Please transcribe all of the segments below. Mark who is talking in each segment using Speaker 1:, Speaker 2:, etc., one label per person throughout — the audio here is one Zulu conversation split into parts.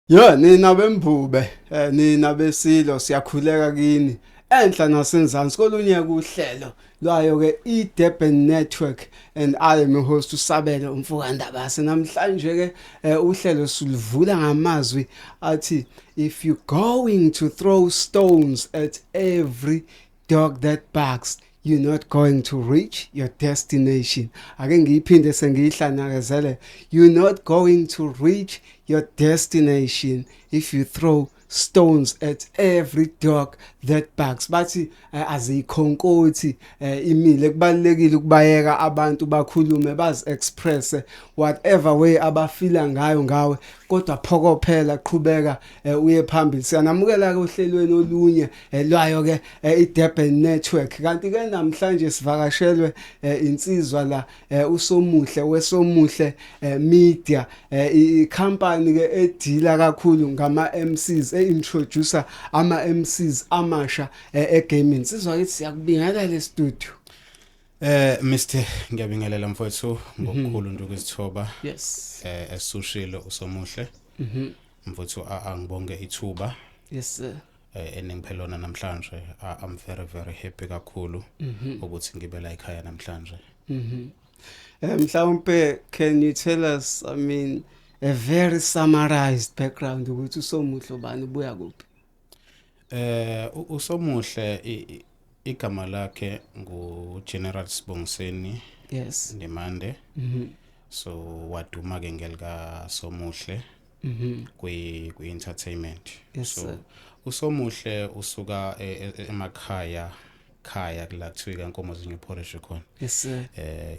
Speaker 1: Nina bembube, nina besilo siyakhuleka kini. Enhla nasenzansi kolunye kuhlelo lwayo ke iDurban Network and I am your host uSabelo Mfukandabase. Namhlanje ke uhlelo siluvula ngamazwi athi if you going to throw stones at every dog that barks, you're not going to reach your destination. Ake ngiyiphinde sengihlangakezele. You're not going to reach your destination if you throw stones at every dog that barks. Bathi azikhonkoti imile kubalekile ukubayeka abantu bakhulume bazi express whatever way abafila ngayo ngawe kodwa phokophela qhubeka uye phambili. Siyanamukela ke ohlelweni olunye lwayo ke iDurban Network. Kanti ke namhlanje sivakashelwe insizwa la uSomuhle weSomuhle Media, ikhampani ke edila kakhulu ngama MCs, introducer ama MCs amasha egaming. Sizwa ukuthi siyakubingelela le studio.
Speaker 2: Mr. Ngiyabingelela mfowethu ngokukhulu nje ukuzithoba.
Speaker 1: Yes.
Speaker 2: Esushilo uSomuhle. Mfowethu angibonge ithuba.
Speaker 1: Yes sir.
Speaker 2: Eningiphelona namhlanje. I'm very happy kakhulu ukuthi ngibe la ekhaya namhlanje.
Speaker 1: Mhlawumbe can you tell us, I mean, a very summarized background ukuthi uSomuhle ubani ubuya kuphi?
Speaker 2: uSomuhle igama lakhe nguGeneral Sibongiseni.
Speaker 1: Yes.
Speaker 2: Ndimande. So waduma ke ngelika Somuhle kwi-entertainment.
Speaker 1: Yes,
Speaker 2: so
Speaker 1: sir.
Speaker 2: uSomuhle usuka emakhaya kula kuthiwa kaNkomozinyo Porish khona.
Speaker 1: Yes sir.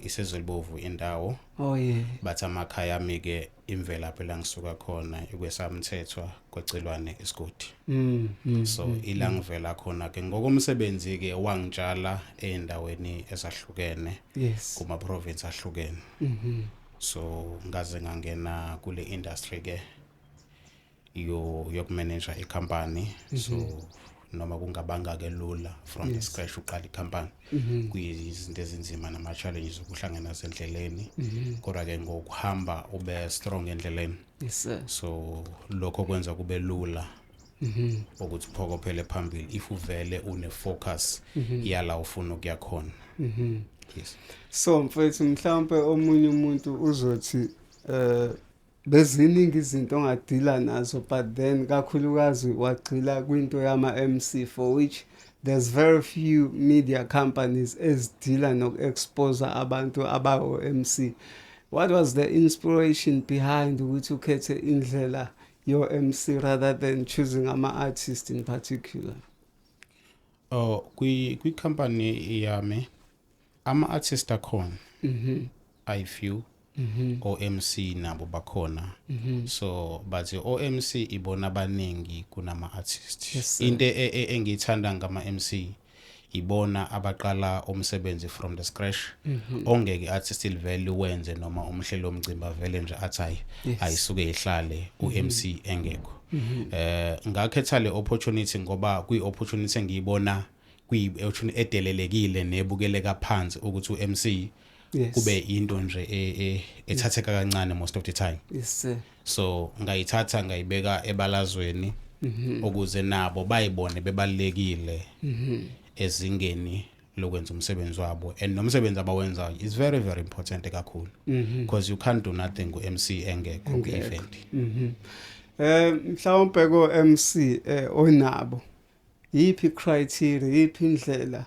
Speaker 2: Isezwelibovu indawo.
Speaker 1: Oh yeah.
Speaker 2: Bathi amakhaya ami ke imvelaphi la ngisuka khona ikwesamthethwa kwecilwane isigodi. So ila ngivela khona ke ngokomsebenzi ke wangitshala endaweni ezahlukene.
Speaker 1: Yes.
Speaker 2: Kuma province ahlukene. So ngaze ngangena kule industry ke yokumanage icompany. So noma kungabanga ke lula from the scratch uqala icompany kuyizinto ezinzima nama challenges ukuhlangana sendleleni kodwa ke ngokuhamba ube strong endleleni.
Speaker 1: Yes sir.
Speaker 2: So lokho kwenza kube lula ukuthi uphokophele phambili if uvele une focus yala ufuna ukuya khona. Yes.
Speaker 1: So mfethu mhlawumbe omunye umuntu uzothi beziningi izinto ongadila nazo but then kakhulukazi wagcila kwinto yama MC for which there's very few media companies ezidila nokuexpose abantu abawo MC. What was the inspiration behind ukuthi ukhethe indlela yo MC rather than choosing ama artists in particular?
Speaker 2: Kwi company yami ama artists akhona. I few OMC nabo bakhona. So but OMC ibona abaningi kunama artists.
Speaker 1: Yes,
Speaker 2: into engithanda ngama MC ibona abaqala umsebenzi from the scratch. Ongeke artist ilvele wenze noma umhlelo omcimba vele nje athi ayisuke ihlale uMC engekho. Ngakhetha le opportunity ngoba kuyi opportunity engiyibona kuyi edelelekile nebukeleka phansi ukuthi uMC kube into nje ethatheka kancane most of the time.
Speaker 1: Yes sir.
Speaker 2: So ngayithatha ngayibeka ebalazweni ukuze nabo bayibone bebalekile ezingeni lokwenza umsebenzi wabo and nomsebenzi abawenzayo is very important kakhulu because you can't do nothing ku MC engekho ku event.
Speaker 1: Mhlawumbe ko MC onabo yipi criteria yipi indlela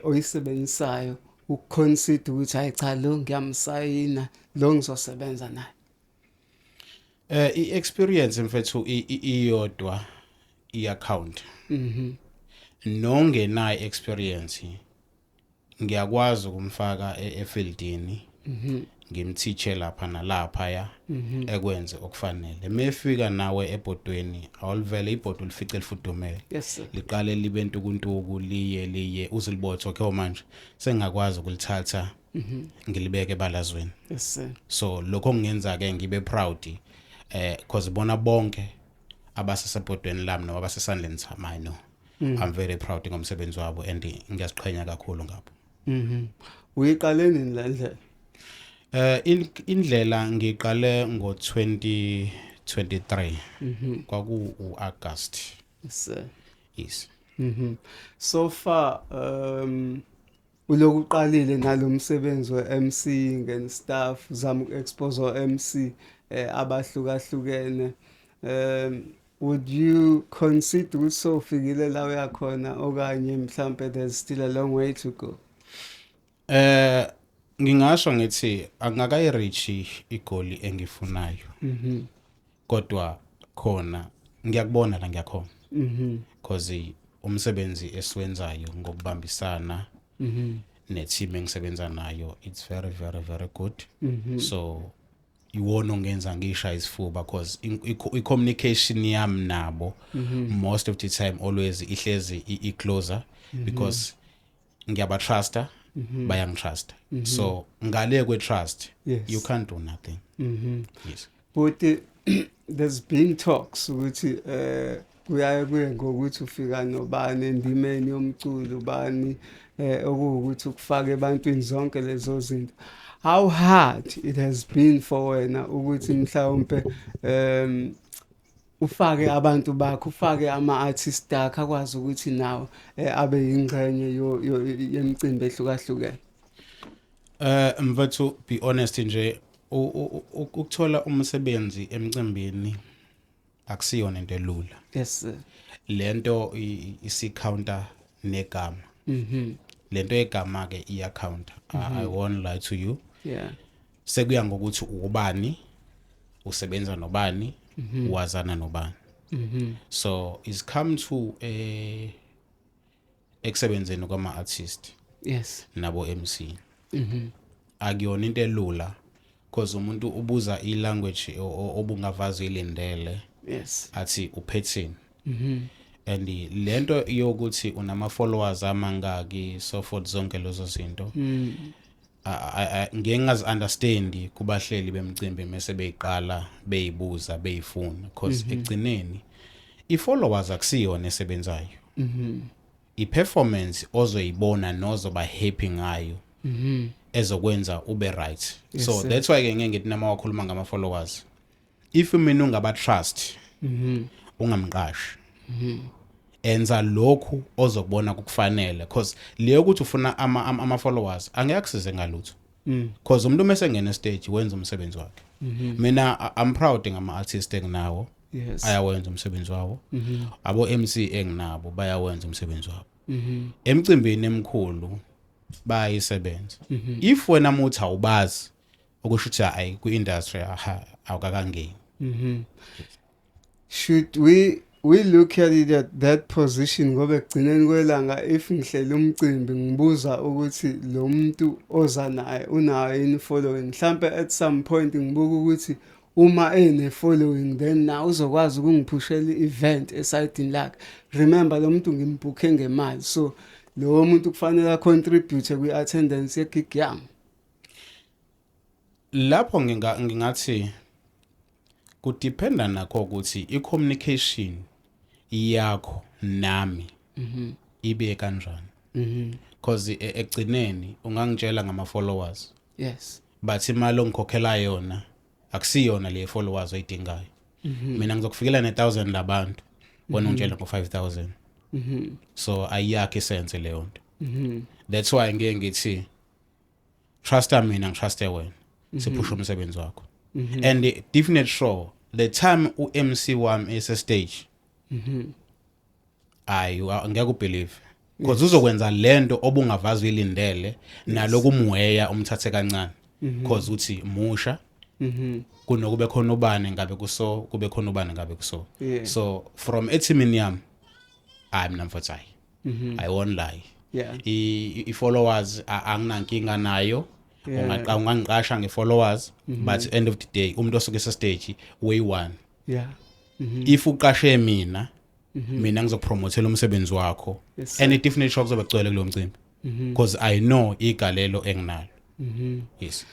Speaker 1: oyisebenzisayo ukuconsider ukuthi hayi cha lo ngiyamsayina lo ngizosebenza naye?
Speaker 2: I-experience mfethu iyodwa i-account. Nongenayo experience ngiyakwazi ukumfaka efieldini ngimteache lapha nalapha ya ekwenze okufanele. Mefika nawe ebhodweni awulivele ibhodo lifice lifudumele.
Speaker 1: Yes sir.
Speaker 2: Liqale libe ntukuntuku liye uzilibotho ke manje sengakwazi ukulithatha ngilibeke ebalazweni.
Speaker 1: Yes sir.
Speaker 2: So lokho ngiyenza ke ngibe proud because bona bonke abasesebhodweni lami noma abasesandleni sami no. I'm very proud ngomsebenzi wabo and ngiyaziqhenya kakhulu ngabo.
Speaker 1: Uyiqaleni nendlela?
Speaker 2: Indlela ngiqale ngo 20 23 kwaku uAugust.
Speaker 1: Yes sir.
Speaker 2: Yes.
Speaker 1: So far uloku uqalile nalomsebenzi weMC ngen staff zama ukuexpose oMC abahlukahlukene. Would you consider ukuthi sofikile la uyakhona okanye mhlambe there's still a long way to go?
Speaker 2: Ngingasho ngithi angakayireach igoli engifunayo. Kodwa khona ngiyakubona la ngiyakhona. Because umsebenzi esiwenzayo ngokubambisana neteam engisebenza nayo it's very very very good. So iwona ongenza ngisha isifuba because i-communication yami nabo most of the time always ihlezi i-closer because ngiyabatrusta bayangitrust. So ngale kwe trust you can't do nothing. Yes.
Speaker 1: But there's been talks ukuthi kuyaye kuye ngokuthi ufika nobani endimeni yomculo ubani okuwukuthi ukufake ebantwini zonke lezo zinto. How hard it has been for wena ukuthi mhlawumbe ufake abantu bakho ufake ama-artist akho akwazi ukuthi nawo abe ingxenye yemicimbi ehlukahlukene?
Speaker 2: Mfethu be honest nje ukuthola umsebenzi emcimbini akusiyona into elula.
Speaker 1: Yes sir.
Speaker 2: Lento isi-counter negama. Lento egama ke iya-counter. I won't lie to you.
Speaker 1: Yeah.
Speaker 2: Sekuya ngokuthi ubani, usebenza nobani, wazana nobani. So it's come to ekusebenzeni kwama-artist.
Speaker 1: Yes.
Speaker 2: Nabo MC. Akuyona into elula because umuntu ubuza i-language obungavazi ilindele.
Speaker 1: Yes.
Speaker 2: Athi uphethini. And lento yokuthi unama followers amangaki so forth zonke lezo zinto. Ngeke ngazi understand kubahleli bemcimbi mase beyiqala beyibuza beyifuna because egcineni i-followers akusiyona esebenzayo. I-performance ozoyibona nozoba happy ngayo ezokwenza ube right.
Speaker 1: Yes,
Speaker 2: so
Speaker 1: sir.
Speaker 2: That's why ke ngeke ngithi nama wakhuluma ngama followers. If mina ungaba trust ungamqashi. Enza lokhu ozokubona kukufanele because leyo ukuthi ufuna ama followers angekusize ngalutho. Because umuntu mesengena stage wenza umsebenzi wakhe. Mina I'm proud ngama artists enginawo.
Speaker 1: Yes.
Speaker 2: Ayawenza umsebenzi wawo. Abo MC enginabo bayawenza umsebenzi wabo. Emcimbini emkhulu bayisebenza. If wena muthi awubazi okusho ukuthi hayi ku industry awukakangeni.
Speaker 1: Should we look at it at that position ngoba egcineni kwelanga if ngihlela umcimbi ngibuza ukuthi lo muntu oza naye unayo yini following mhlambe at some point ngibuka ukuthi uma ene following then na uzokwazi ukungiphushela i-event esayidini lakhe. Remember lo muntu ngimbookhe ngemali so lo muntu kufanele contribute kwi-attendance ye-gig yami.
Speaker 2: Lapho ngingathi kudependa nakho ukuthi i-communication yakho nami ibe kanjani. Because egcineni ungangitshela ngama followers.
Speaker 1: Yes.
Speaker 2: But imali ongikhokhela yona akusiyona le followers oyidingayo. Mina ngizokufikela ne1000 labantu wena ungitshela ngo5000. So ayiyakhe sense leyo nto. That's why ngeke ngithi trust mina ngitrust wena. Siphusha umsebenzi wakho. And definitely sure the time uMC wami ese stage ngeke ubelieve because uzokwenza lento obungavazi ilindele naloku umweya umthathe kancane because uthi musha kunokube khona ubani ngabe kuso kube khona ubani ngabe kuso. So from etimini yami I'm namfathayi. I won't lie.
Speaker 1: Yeah.
Speaker 2: I followers anginankinga nayo. Ungangiqasha nge-followers but end of the day umuntu osuke se-stage way one.
Speaker 1: Yeah.
Speaker 2: If uqashe mina ngizokupromothela umsebenzi wakho and it definitely shock zobe gcwele kulo mcimbi because I know igalelo enginalo. Yes.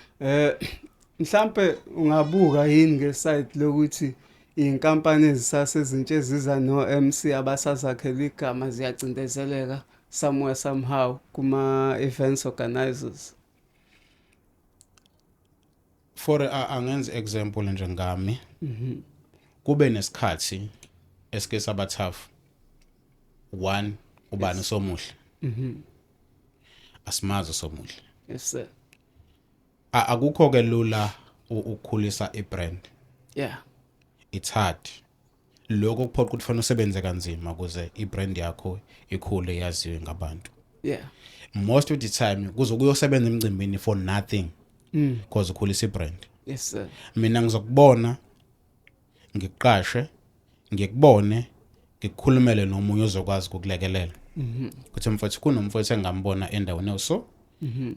Speaker 1: Mhlambe ungabuka yini ngeside lokuthi inkampani ezisasezintshe ziza no MC abasazakhela igama ziyacindezeleka somewhere somehow kuma events organizers.
Speaker 2: For angenza example nje ngami kube nesikhathi esike saba tough. One, ubani somuhle. Asimazi somuhle.
Speaker 1: Yes sir.
Speaker 2: Akukho ke lula ukukhulisa ibrand.
Speaker 1: Yeah.
Speaker 2: It's hard. Lokho kuphoqa ukuthi fanele usebenze kanzima ukuze ibrand yakho ikhule yaziwe ngabantu.
Speaker 1: Yeah.
Speaker 2: Most of the time kuzokuyosebenza emcimbini for nothing. Because ukhulisa ibrand.
Speaker 1: Yes sir.
Speaker 2: Mina ngizokubona ngikuqashe ngikubone ngikukhulumele nomunye ozokwazi ukukulekelela. Kuthi mfowethu kunomfowethu engambona endaweni oso.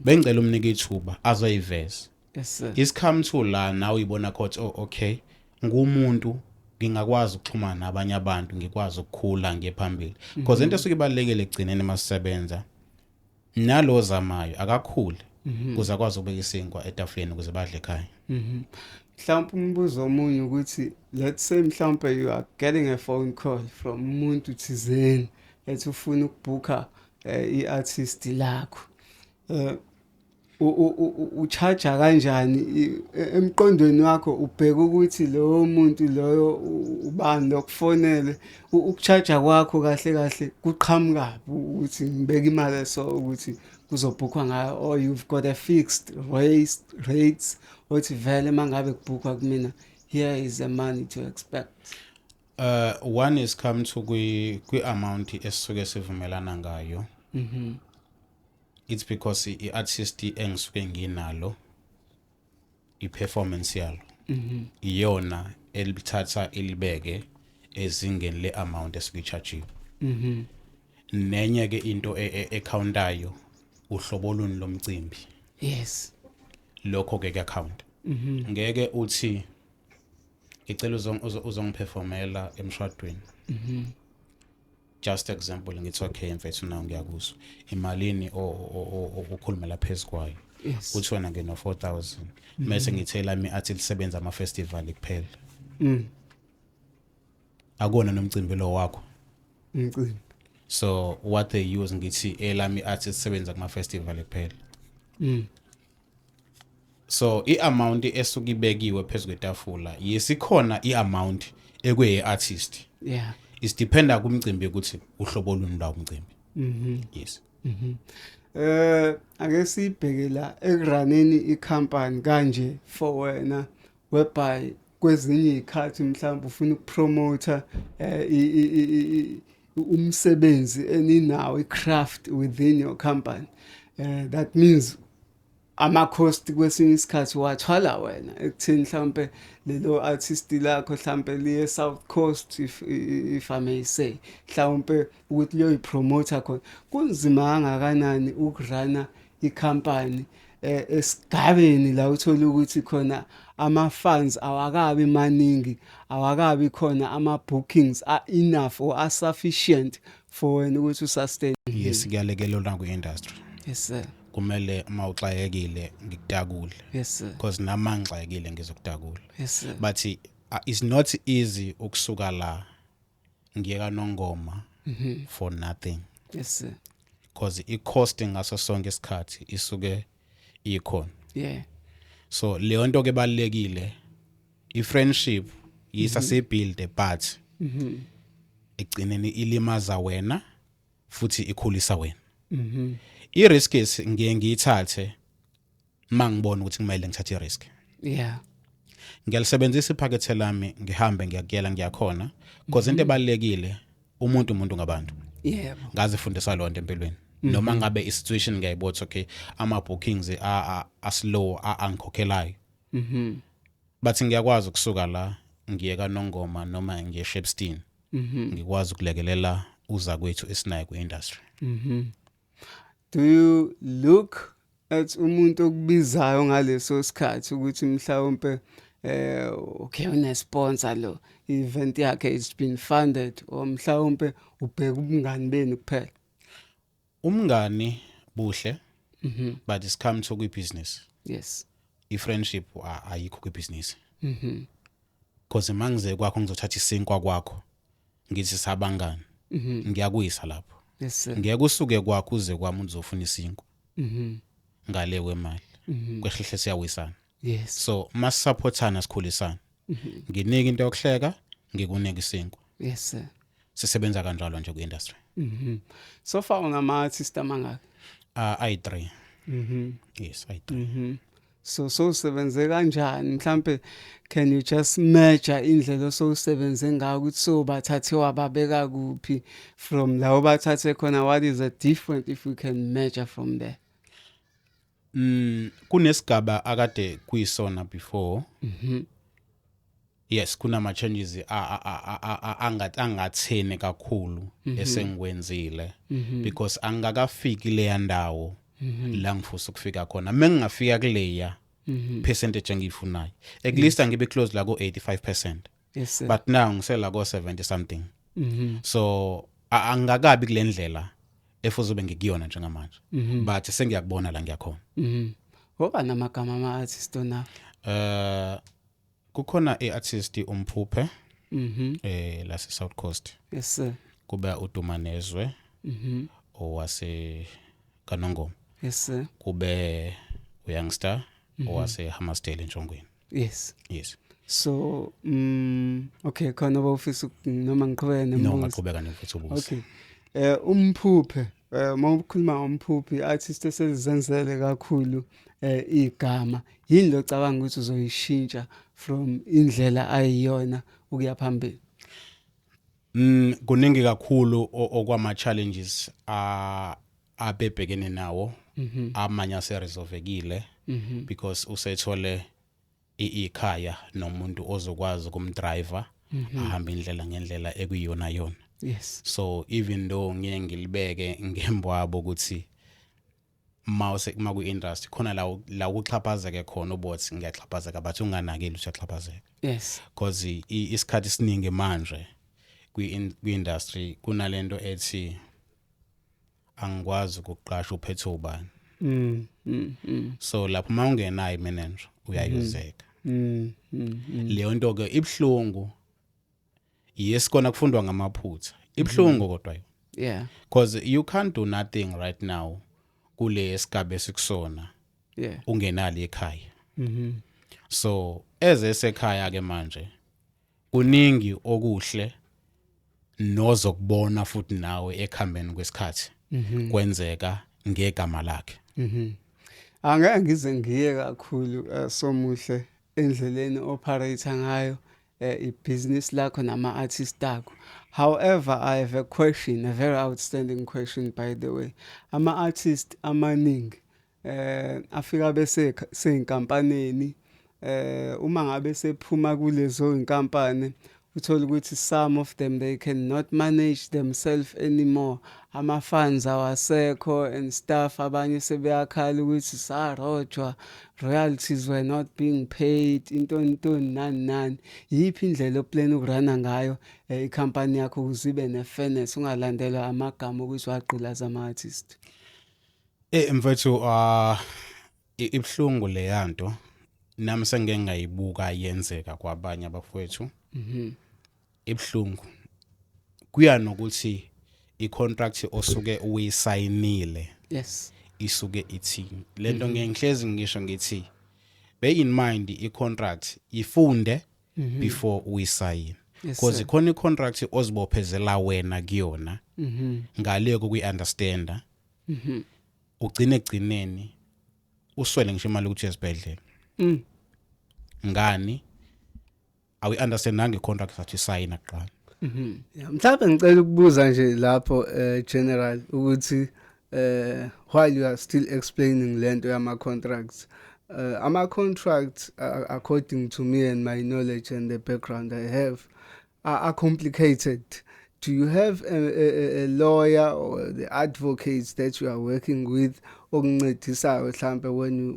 Speaker 2: Bengicela umnike ithuba azoyiveza.
Speaker 1: Yes sir.
Speaker 2: Isikhamu to la nawe uyibona ukuthi okay ngumuntu ngingakwazi ukuxhumana nabanye abantu ngikwazi ukukhula ngephambili because into esuke ibalekele egcineni masisebenza nalo zamayo akakhule kuze akwazi ukubeka isinkwa etafuleni ukuze badle ekhaya.
Speaker 1: Mhlawumbe umbuzo omunye ukuthi let's say mhlawumbe you are getting a phone call from umuntu thizeni ethi ufuna ukubooka iartist lakho. Ucharge kanjani emqondweni wakho ubheka ukuthi lo muntu loyo ubani lokufonele ukucharge kwakho kahle kahle kuqhamuka ukuthi ngibeka imali so ukuthi kuzobhukwa ngayo or you've got a fixed rates othi vele mangabe kubhukwa kumina here is the money to expect.
Speaker 2: One is come to kwi amount esisuke sivumelana ngayo. It's because the artist engisuke nginalo iperformance yalo iyona elithatha ilibeke ezingeni le amount esikicharge. Nenye ke into ecountayo uhlobo luni lomcimbi.
Speaker 1: Yes.
Speaker 2: Lokho ke account. Ngeke uthi icela uzongiperformela emshadweni. Just example ngithi okay mfethu nawo ngiyakuzwa imalini okhulumela phezulu kwayo.
Speaker 1: Yes.
Speaker 2: Uthi wena ngeno 4,000 mase ngithela mi athi lisebenza ama festival kuphela. Akona nomcimbi lo wakho.
Speaker 1: Umcimbi.
Speaker 2: So what they use ngithi elami athi lisebenza kuma festival kuphela. So iamount esuke ibekiwe phezulu kwetafula yesikhona iamount ekwe artist.
Speaker 1: Yeah.
Speaker 2: Is dependa kumcimbi ukuthi uhlobo luni la umcimbi. Yes.
Speaker 1: Ake sibheke la ekuraneni icompany kanje for wena whereby kwezinye ikhathi mhlawumbe ufuna ukupromoter umsebenzi eninawo icraft within your company. That means ama cost kwesinye isikhathi wathwala wena ekuthini mhlawumbe lelo artist lakho mhlawumbe liye South Coast if I may say mhlawumbe ukuthi liyo promoter khona kunzima kangakanani ukurana icompany esigabeni la uthola ukuthi khona ama funds awakabi maningi awakabi khona ama bookings are enough or are sufficient for wena ukuthi usustain.
Speaker 2: Yes kuyalekelelwa ku industry.
Speaker 1: Yes sir.
Speaker 2: Kumele mawuxayekile ngikutakule.
Speaker 1: Yes sir.
Speaker 2: Because namangxayekile ngizokutakula.
Speaker 1: Yes sir.
Speaker 2: But it's not easy ukusuka la ngiyeka nongoma for nothing.
Speaker 1: Yes sir.
Speaker 2: Because i-cost ngaso sonke isikhathi isuke ikhona.
Speaker 1: Yeah.
Speaker 2: So leyo nto ke balekile i-friendship yisa sebuild but egcineni ilimaza wena futhi ikhulisa wena. I-risk ngiye ngiyithathe mangibona ukuthi kumele ngithathe i-risk.
Speaker 1: Yeah.
Speaker 2: Ngiyalisebenzisa iphakethe lami ngihambe ngiyakuyela ngiyakhona because into ebalekile umuntu ngabantu.
Speaker 1: Yeah.
Speaker 2: Ngazifundisa lo nto empilweni. Noma ngabe i-situation ngiyayibotha okay ama bookings slow angikhokhelayo. But ngiyakwazi ukusuka la ngiyeka nongoma noma ngiye Shepstone. Ngikwazi ukulekelela uza kwethu esinayo ku-industry.
Speaker 1: Do you look at umuntu okubizayo ngaleso sikhathi ukuthi mhlawumbe okay une sponsor lo event yakhe it's been funded or mhlawumbe ubheka ubungani benu kuphela?
Speaker 2: Umngani buhle but it's come to business.
Speaker 1: Yes.
Speaker 2: I-friendship ayikho ku-business. Because mangize kwakho ngizothatha isinkwa kwakho ngithi sabangani ngiyakuyisa lapho.
Speaker 1: Yes sir.
Speaker 2: Ngeke usuke kwakho uze kwami uzofuna isinkwa. Ngale kwemali. Kwehlehle siyawisana.
Speaker 1: Yes.
Speaker 2: So masupportana sikhulisana. Nginika into yokuhleka ngikunika isinkwa.
Speaker 1: Yes sir.
Speaker 2: Sisebenza kanjalo nje ku-industry.
Speaker 1: So far ngama-artist amangaki?
Speaker 2: I3. Yes, I3.
Speaker 1: So usebenze kanjani mhlambe, can you just measure indlela osowusebenze ngayo ukuthi so bathathe wababeka kuphi from la bathathe khona? What is the difference if we can measure from there?
Speaker 2: Kunesigaba akade kuyisona before. Yes, kunama changes angathene kakhulu esengikwenzile because angakafiki le yandawo la ngifisa ukufika khona. Mengingafika kuleya percentage engiyifunayo, at least angibe close la ko 85%.
Speaker 1: Yes sir.
Speaker 2: But now ngisela ko 70 something. So angakabi kulendlela efuze ube ngikuyona njengamanje. But sengiyakubona la ngiyakhona.
Speaker 1: Ngoba namagama ama-artist ona?
Speaker 2: Kukhona i-artist uMphuphe la South Coast.
Speaker 1: Yes sir.
Speaker 2: Kuba uDumanezwe owase Kanongoma.
Speaker 1: Yes sir.
Speaker 2: Kube uYoungster owase Hammersdale eNtshongweni.
Speaker 1: Yes.
Speaker 2: Yes.
Speaker 1: So okay, khona bawufisa noma ngiqhubeke
Speaker 2: No, ngaqhubeka nemfuthu ubuso.
Speaker 1: Okay. Umphuphe, mawukhuluma ngomphuphe, artist esezenzele kakhulu igama. Yini lo cabanga ukuthi uzoyishintsha from indlela ayiyona ukuya phambili?
Speaker 2: Kuningi kakhulu okwama challenges abebhekene nawo, amanye aseresolvekile because usethole ikhaya nomuntu ozokwazi ukumdriver ahamba indlela ngendlela ekuyiyona yona.
Speaker 1: Yes.
Speaker 2: So even though ngeke ngilibeke ngembwabo ukuthi mawuse ku-industry khona la ukuxhaphazeke khona ubothi ngiyaxhaphazeka but unganakeli uyaxhaphazeka.
Speaker 1: Yes.
Speaker 2: Because isikhathi esiningi manje kwi-industry kunalento ethi angikwazi ukuqasha uphethe ubani. So lapho mawungenayo manager uyayuzeka. Leyo nto ke ibhlungu, yesikona kufundwa ngamaphutha. Ibhlungu kodwa yo.
Speaker 1: Yeah.
Speaker 2: Because you can't do nothing right now kule esigaba esikusona.
Speaker 1: Yeah.
Speaker 2: Ungenali ekhaya. So esekhaya ke manje kuningi okuhle nozokubona futhi nawe ekhambeni kwesikhathi kwenzeka ngegama lakhe.
Speaker 1: Angeke ngize ngiye kakhulu Somuhle endleleni operator ngayo ibusiness lakho nama-artist akho. However, I have a question, a very outstanding question by the way. Ama-artist amaningi afika bese seyinkampanini, uma ngabe sephuma kulezo inkampani uthola ukuthi some of them they cannot manage themselves anymore. Ama-funds awasekho and stuff. Abanye sebeyakhala ukuthi sarojwa, royalties were not being paid, into nani. Yiphi indlela oplan ukurana ngayo ikhampani yakho ukuze ibe ne-fairness, ungalandelwa amagama ukuthi wagqilaza ama-artist?
Speaker 2: Mfethu ibhlungu le yanto nami sengeke ngayibuka yenzeka kwabanye abafowethu. Ibhlungu kuya nokuthi i-contract osuke uyisayinile.
Speaker 1: Yes.
Speaker 2: Isuke ithini. Lento ngihlezi ngisho ngithi bear in mind i-contract ifunde before uyisayine. Because ikhona i-contract ozibophezela wena kuyona ngale kokuyi-understanda. Ugcine egcineni uswele ngisho imali ukuthi esibhedlela. Ngani? Awu understand nange contract sathi sign aqala.
Speaker 1: Mhlawumbe ngicela ukubuza nje lapho general ukuthi while you are still explaining lento yama contracts, ama contracts according to me and my knowledge and the background I have are complicated. Do you have a lawyer or the advocates that you are working with okuncedisayo mhlambe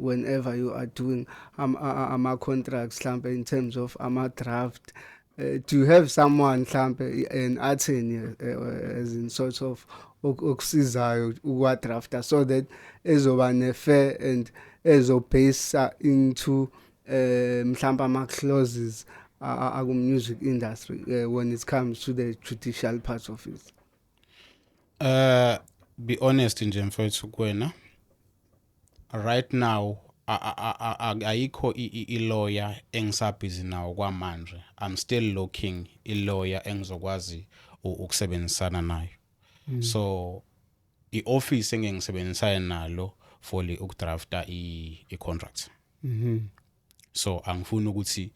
Speaker 1: whenever you are doing ama contracts mhlambe in terms of ama draft? Do you have someone mhlambe an attorney as in sort of okusizayo ukwa drafter so that ezoba ne fair and ezobase into mhlambe ama clauses aku music industry when it comes to the judicial part of it?
Speaker 2: Be honest nje mfowethu kwena, right now ayikho i-lawyer engisabhizi nawo kwamanje. I'm still looking i-lawyer engizokwazi ukusebenzisana nayo. So i-office engisebenzisana nalo for ukudrafta i-contract. So angifuni ukuthi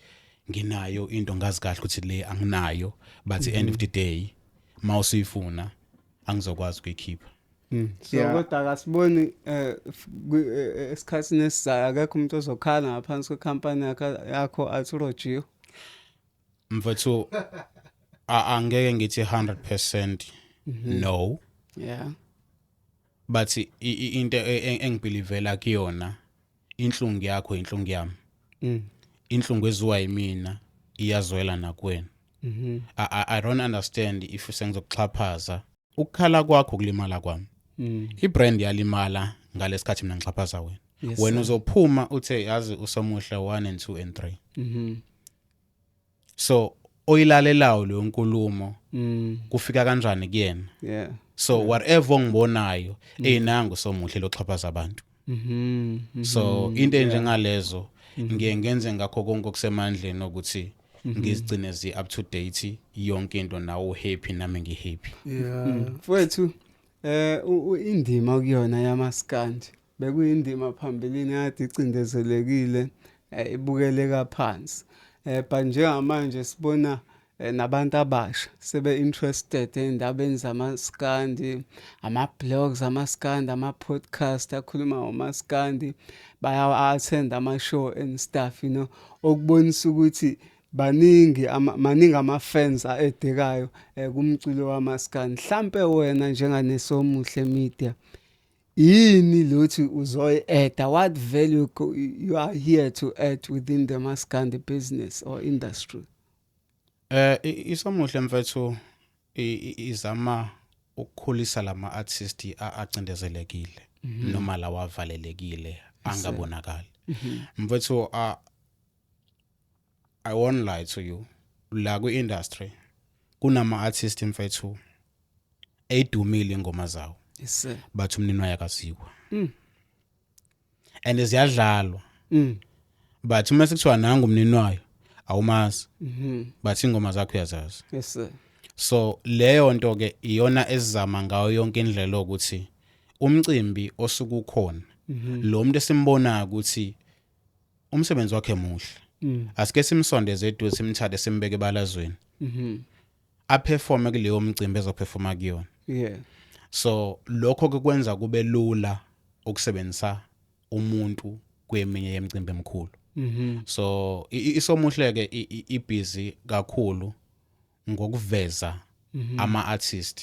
Speaker 2: nginayo into ngazi kahle ukuthi le anginayo, but at the end of the day mawusifuna angizokwazi ukuyikhipha.
Speaker 1: So kodwa akasiboni esikhatsini esizayo akekho umuntu ozokhala ngaphansi kwecompany yakho athi uRojiwe.
Speaker 2: Mfethu angeke ngithi 100% no.
Speaker 1: Yeah.
Speaker 2: But into engibelievela kuyona inhlungu yakho inhlungu yami. Inhlungu eziwa yimina iyazwela nakwena. I don't understand if sengizokuxhaphaza ukukhala kwakho kulimala kwami. I-brand yalimala ngalesikhathi mina ngixhaphaza wena. Wena uzophuma uthe yazi uSomuhle 1 and 2 and 3. So oyilalelayo leyo nkulumo kufika kanjani kuyena?
Speaker 1: Yeah.
Speaker 2: So whatever ngibonayo nangu Somuhle loxhaphaza abantu. So into njengalezo ngiye ngenze ngakho konke okusemandleni ukuthi ngizigcine zi up to date yonke into nawo happy nami ngihappy.
Speaker 1: Yeah. Mfowethu indima kuyona yamaskandi bekuyindima phambilini yathi icindezelekile ibukeleka phansi. But njengamanje sibona nabantu abasha sebe interested endabeni zamaskandi, ama-blogs amaskandi, ama-podcast akhuluma ngomaskandi, baya attend ama-show and stuff, you know, okubonisa ukuthi maningi ama-fans aedekayo kumculo wamaskandi. Mhlambe wena njenganeSomuhle Media yini lothi uzoyi-add? What value you are here to add within the maskandi business or industry?
Speaker 2: iSomuhle mfethu izama ukukhulisa lama artists acindezelekile noma lawa avalelekile angabonakali. Mfethu I won't lie to you, la ku industry kunama artists mfethu edumile ingoma zawo.
Speaker 1: Yes sir.
Speaker 2: Bathi umnini wayakazikwa. And ziyadlalwa. Bathi uma sekuthiwa nanga umnini wayo awumazi. Bathi ingoma zakho uyazazi.
Speaker 1: Yes sir.
Speaker 2: So leyo nto ke iyona ezizama ngayo yonke indlela ukuthi umcimbi osuku ukhona lo muntu esimbona ukuthi umsebenzi wakhe muhle. Asike simsondeze eduze simthathe simbeke ebalazweni. Aperforme kuleyo mcimbi ezoperforma kuyona.
Speaker 1: Yeah.
Speaker 2: So lokho ke kwenza kube lula ukusebenzisa umuntu kweminye yemicimbi emikhulu. So iSomuhle ke ibusy kakhulu ngokuveza ama-artist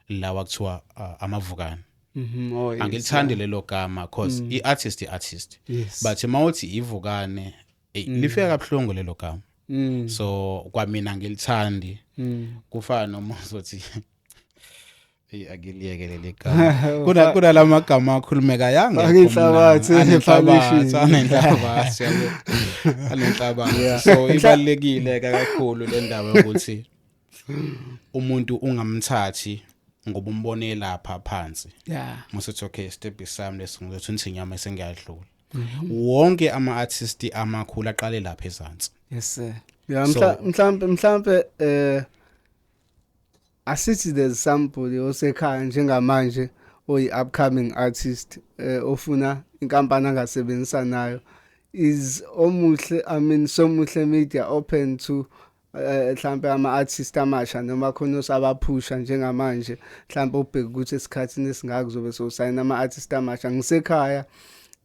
Speaker 2: lawa kuthiwa amavukana. Angilithandi lelo gama because i-artist.
Speaker 1: Yes.
Speaker 2: But mawuthi ivukane lifika kabuhlungu lelo gama. So kwamina angilithandi. Kufana noma uzothi akiliyekele legama. Kuna lamagama akhulumeka yanga
Speaker 1: Inhlabathi
Speaker 2: anenhlabathi yabo. Anenhlabathi. So ibalekile kakhulu le ndaba ukuthi umuntu ungamthathi ngoba umbone lapha phansi.
Speaker 1: Yeah.
Speaker 2: Musethi okay step isami lesingokuthi nithi inyama esengiyadlula. Wonke ama-artists amakhulu aqale lapha ezantsi.
Speaker 1: Yes sir. Yeah, mhlambe asithi there's somebody osekhaya njengamanje oyi-upcoming artist ofuna inkampani angasebenzisa nayo. Is Somuhle Media open to mhlambe ama-artist amasha noma khona osabaphusha njengamanje mhlambe ubheke ukuthi esikhathini esingaka kuzobe sosayina ama-artist amasha ngisekhaya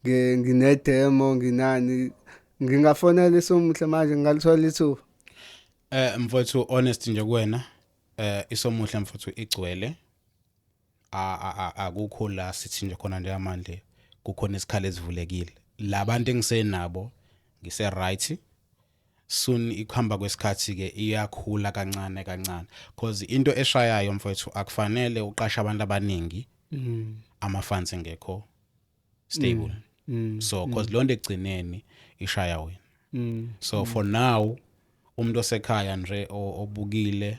Speaker 1: ngine-demo nginani ngingafonela iSomuhle manje ngalithola ithuba?
Speaker 2: Mfowethu honest nje kuwena iSomuhle mfowethu igcwele akukho la sithi nje khona nje amandle kukhona isikhala ezivulekile labantu engisenabo ngise right soon ikhamba kwesikhathi ke iyakhula kancane because into eshayayo mfowethu akufanele uqasha abantu abaningi ama-funds engekho stable. So because lonto egcineni ishaya wena. So for now umuntu osekhaya nje obukile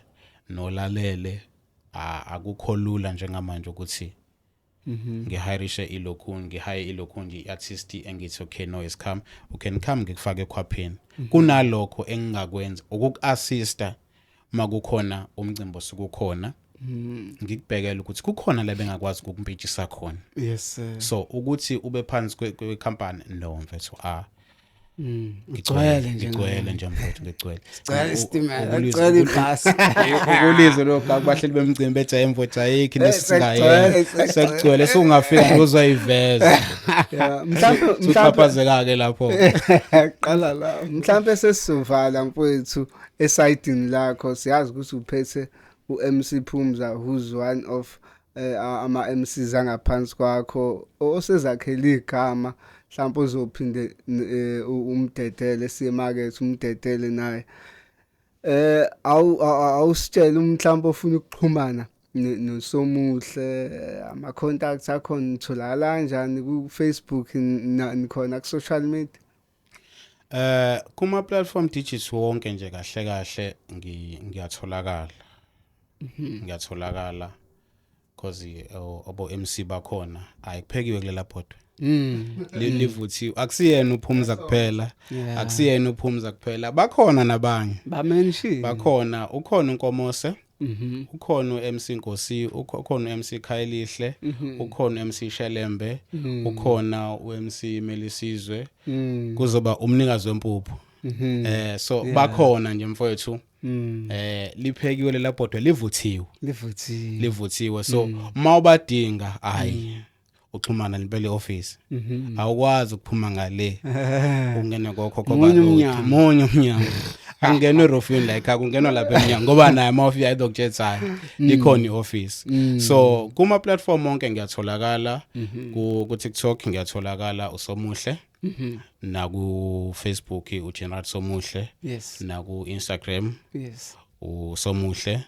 Speaker 2: nolalele akukho lula njengamanje ukuthi ngihirishe ilokhuni ngihire ilokhuni i-artist engithi okay no is come can come ngikufake ekhwapheni kunalokho engingakwenza ukuku-assista makukhona umcimbi osukukhona ngikubhekela ukuthi kukhona la bengakwazi ukukumpintshisa khona.
Speaker 1: Yes sir.
Speaker 2: So ukuthi ube phansi kwecompany no mfethu
Speaker 1: Ngigcwele
Speaker 2: nje mfethu ngigcwele.
Speaker 1: Sicela isitimela, ngicela ibhasi.
Speaker 2: Ukulizwe lo bahleli bemcimbi bethi ayemfotha ayikho nesingayena. Sekugcwele sungafika uzoyiveza.
Speaker 1: Yeah, mhlawumbe
Speaker 2: uphaphazeka ke lapho.
Speaker 1: Qala la. Mhlawumbe sesizovala mfowethu esayidini lakho siyazi ukuthi uphethe uMC Phumza who's one of ama MCs angaphansi kwakho osezakhela igama mhlawumbe uzophinde umdedele siyemarket umdedele naye awusitshela mhlawumbe ofuna ukuxhumana noSomuhle ama contacts akho nitholakala kanjani ku Facebook nikhona ku social media
Speaker 2: kuma platform digits wonke nje kahle ngiyatholakala ngiyatholakala cause abo MC bakhona ayikuphekiwe kulela bhodwe livuthi akusiyena uPhumza kuphela akusiyena uPhumza kuphela bakhona nabanye bakhona ukhona uNkomose ukhona uMC Nkosi ukhona uMC Khayelihle ukhona uMC Shelembe ukhona uMC Melisizwe kuzoba umnikazi wempuphu so bakhona nje mfowethu liphekiwe lela bhodwe livuthiwe so mawubadinga hayi uxhumana nempela eoffice awukwazi ukuphuma ngale ungene kokho munye umnyango angene erofini la ekhaya kungenwa lapha emnyango ngoba naye mawufika edokjethayo likhona ioffice so kuma platform onke ngiyatholakala ku TikTok ngiyatholakala uSomuhle na ku Facebook uGeneral Somuhle na ku Instagram uSomuhle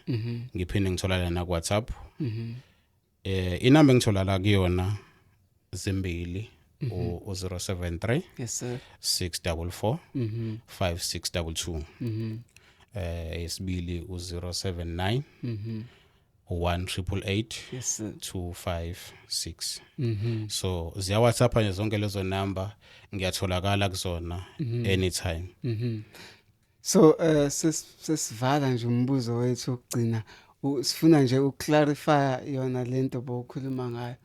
Speaker 2: ngiphinde ngitholakala na ku WhatsApp inamba ngitholakala kuyona zimbili u073
Speaker 1: yes sir
Speaker 2: 644 5622 isibili u079 188
Speaker 1: yes sir
Speaker 2: 256 so ziya WhatsApp nje zonke lezo number ngiyatholakala kuzona anytime
Speaker 1: so sesivala nje umbuzo wethu ukugcina sifuna nje uclarify yona lento bokukhuluma ngayo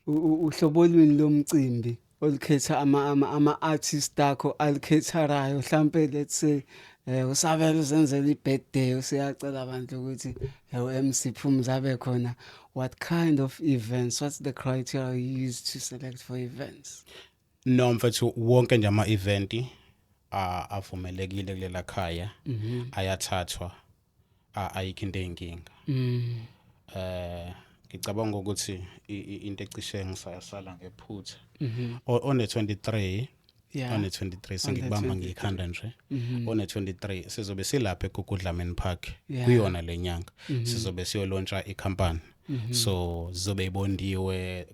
Speaker 1: uhlobo lwini lomcimbi olikhetha ama artist akho alikhetharayo mhlambe let's say usabela uzenzela ibirthday usiyacela abantu ukuthi MC Phumza abe khona what kind of events what's the criteria you use to select for events
Speaker 2: no mfethu wonke nje ama event avumelekile kulela khaya ayathathwa ayikho into eyinkinga ngicabanga ukuthi into ecishe ngisayasala ngephutha on the 23 on the 23 sengikubamba ngikhanda nje on the 23 sizobe silapha eGugudlamini Park kuyona lenyanga sizobe siyolauncha ikhampani so zizobe ibondiwe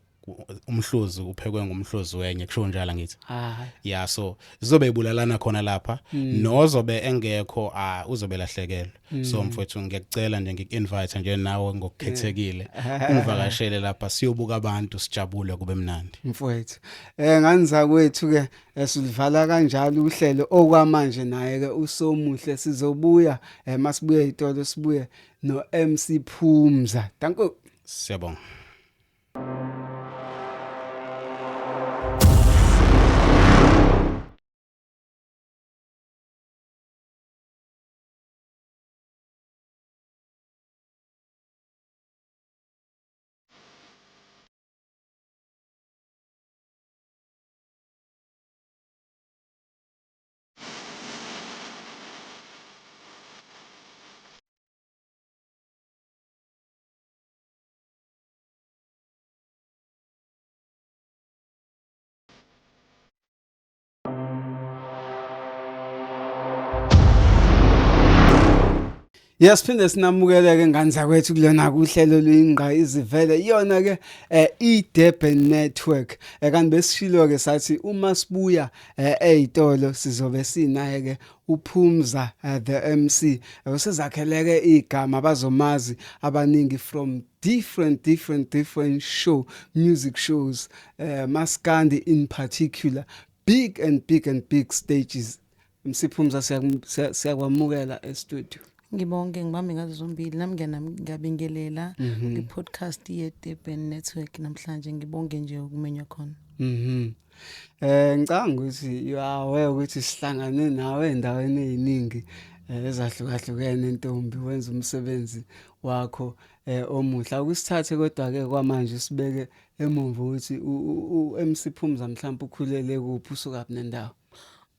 Speaker 2: umhluzi uphekwe ngumhluzi wenye kusho njalo ngithi yeah so zizobe ibulalana khona lapha nozobe engekho uzobe lahlekelwe so mfowethu ngiyacela nje ngikuinvite nje nawe ngokukhethekile ungivakashele lapha siyobuka abantu sijabule kube mnandi
Speaker 1: mfowethu nganiza kwethu ke esivala kanjalo uhlelo okwamanje naye ke uSomuhle sizobuya masibuye itolo sibuye no MC Phumza danko
Speaker 2: siyabonga
Speaker 1: Yasiphinde sinamukeleke ngani zakwethu kulona kuhlelo lwingqa izivele iyona ke iDurban Network kanti besishilo ke sathi uma sibuya ezitolo sizobe sinaye ke uPhumza the MC usezakheleke igama abazomazi abaningi from different show music shows Maskandi in particular big stages. Msiphumza siyakwamukela e-studio.
Speaker 3: Ngibonge ngibambe ngazo zombili nami ngiyabingelela kwi-podcast ye-Durban Network namhlanje ngibonge nje ukumenywa khona.
Speaker 1: Ngicabanga ukuthi yawe ukuthi sihlangane nawe endaweni eziningi ezahlukahlukene Ntombi wenza umsebenzi wakho omuhle akusithathe kodwa ke kwamanje sibeke emumva ukuthi uMC Phumza mhlawumbe ukhulele kuphi usuka nendawo.